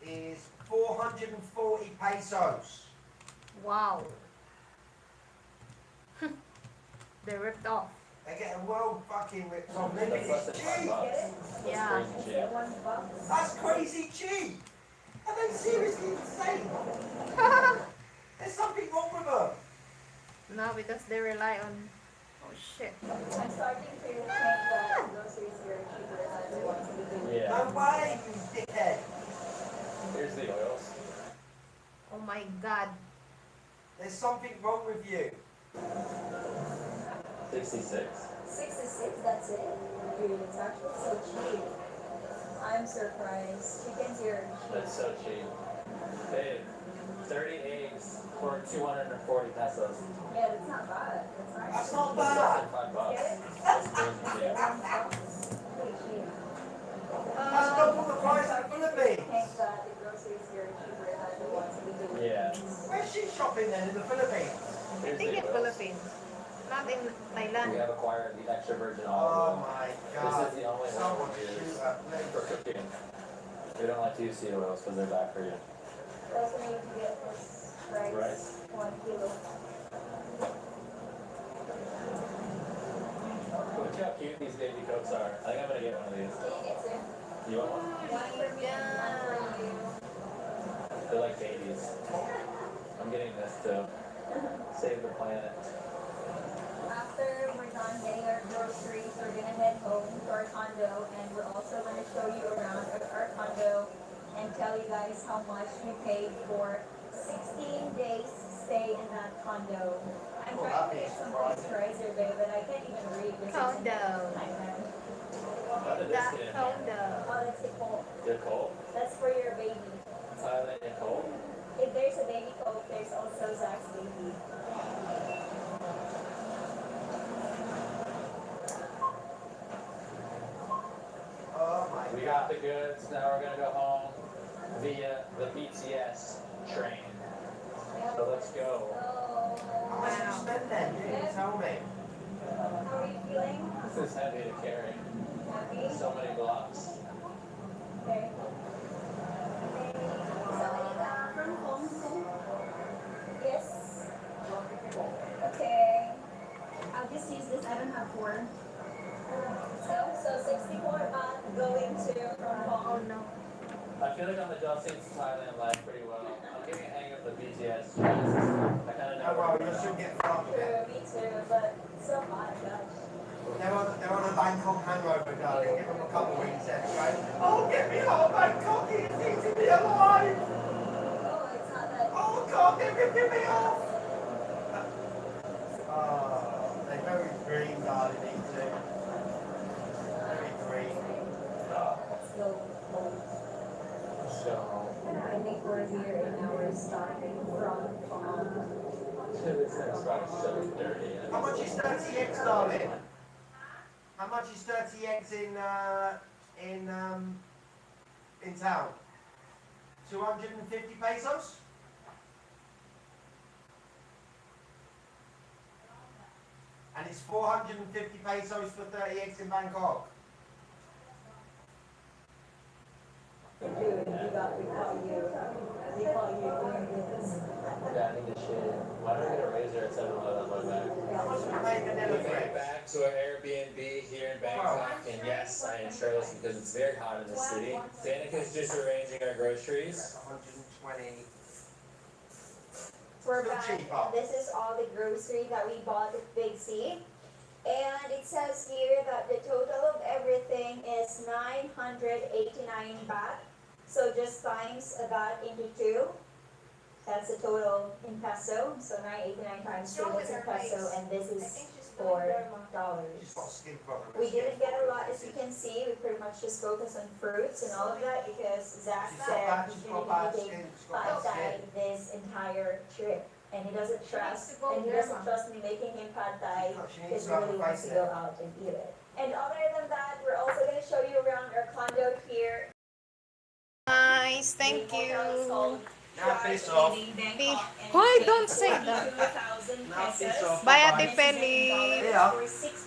is 440 pesos. Wow. They ripped off. They're getting well fucking ripped off. That's less than $5. Yeah. That's crazy cheap. That's crazy cheap. Are they seriously insane? There's something wrong with them. No, because they rely on. Oh shit. I'm starting to think that groceries here are cheaper than the ones we do. Yeah. No way, you dickhead. Here's the oils. Oh my god. There's something wrong with you. 66. 66, that's it. Dude, it's actually so cheap. I'm surprised. Chickens here are cheap. That's so cheap. Babe, 30 eggs for 240 pesos. Yeah, that's not bad. That's not That's bad. less than $5. Get it? That's crazy cheap. Pretty cheap. That's double the price of I Philippines. think that the groceries here are cheaper than the ones we do. Yeah. Where's she shopping then? In the Philippines? I Here's think the in oils. Philippines. Not in Thailand. We have acquired the extra virgin Oh olive oil. my This god. is the only one Someone we use shoot up for cooking. We don't like to use seed oils because they're bad for you. Also need to get this rice. Rice. 1 kilo. Look how cute these baby cokes are. I think I'm gonna get one of these. Can you get two? You want one? One for me, one for you. They're like babies. I'm getting this to save the planet. After we're done getting our groceries, we're gonna head home to our condo, and we're also gonna show you around our condo and tell you guys how much we paid for 16 days stay in that condo. I'm trying to get some moisturizer, babe, but I can't even read this. Condo. How did this That get in here? condo. Oh, that's the cold. They're cold? That's for your baby. Thailand and cold? If there's a baby coat, there's also Zach's baby. Oh my We god. got the goods. Now we're gonna go home via the BTS train. So let's go. How much did you spend then? You didn't tell me. How are you feeling? This is heavy to carry. Happy? So many blocks. Okay. From home. Yes. Okay. I'll just use this. I don't have 4. So 64 baht going to from Oh home. no. I feel like I'm adjusting to Thailand life pretty well. I'm getting a hang of the BTS trains. I kind of know Oh where well, we're you at. should get fucked True, then. me too, but so hot, gosh. They're on a Bangkok hangover, darling. Give them a couple of weeks anyway. Oh, get me out of Bangkok. It's eating me alive. Oh, it's not that. Oh God, they're ripping me off. Oh, they're very green, darling. These two. Very green. So cold. So, I think we're here in our starting from this next round is so dirty. How much is 30 eggs, darling? How much is 30 eggs in town? 250 pesos? And it's 450 pesos for 30 eggs in Bangkok. Dude, we call you doing this. Yeah, I need to shave. Why don't I get a razor instead of let my back? How much we pay We vanilla made it bread? back to our Airbnb here in Bangkok, and yes, I am shirtless because it's very hot in the city. Danica's just arranging our groceries. That's 120. We're Still back, cheaper. and this is all the grocery that we bought at Big C. And it says here that the total of everything is 989 baht. So just times that into 2. That's the total in peso. So 989 times 2 is in peso, and this is $4. She's got a skin problem. We didn't get a lot, as you can see. We pretty much just focus on fruits and all of that because Zach She's got said bad, he's she's going got to bad be skin. She's got pad bad thai skin. this entire trip. And he doesn't trust me making him pad thai She because needs he to have really a wants face to go out and eat it. And other than that, we're also going to show you around our condo here. Nice, thank The you. hotel is called Now piss off. Why don't say that? 22,000 Now piss pesos. off. Bye, Bye-bye. Ate Feli. Yeah. For 6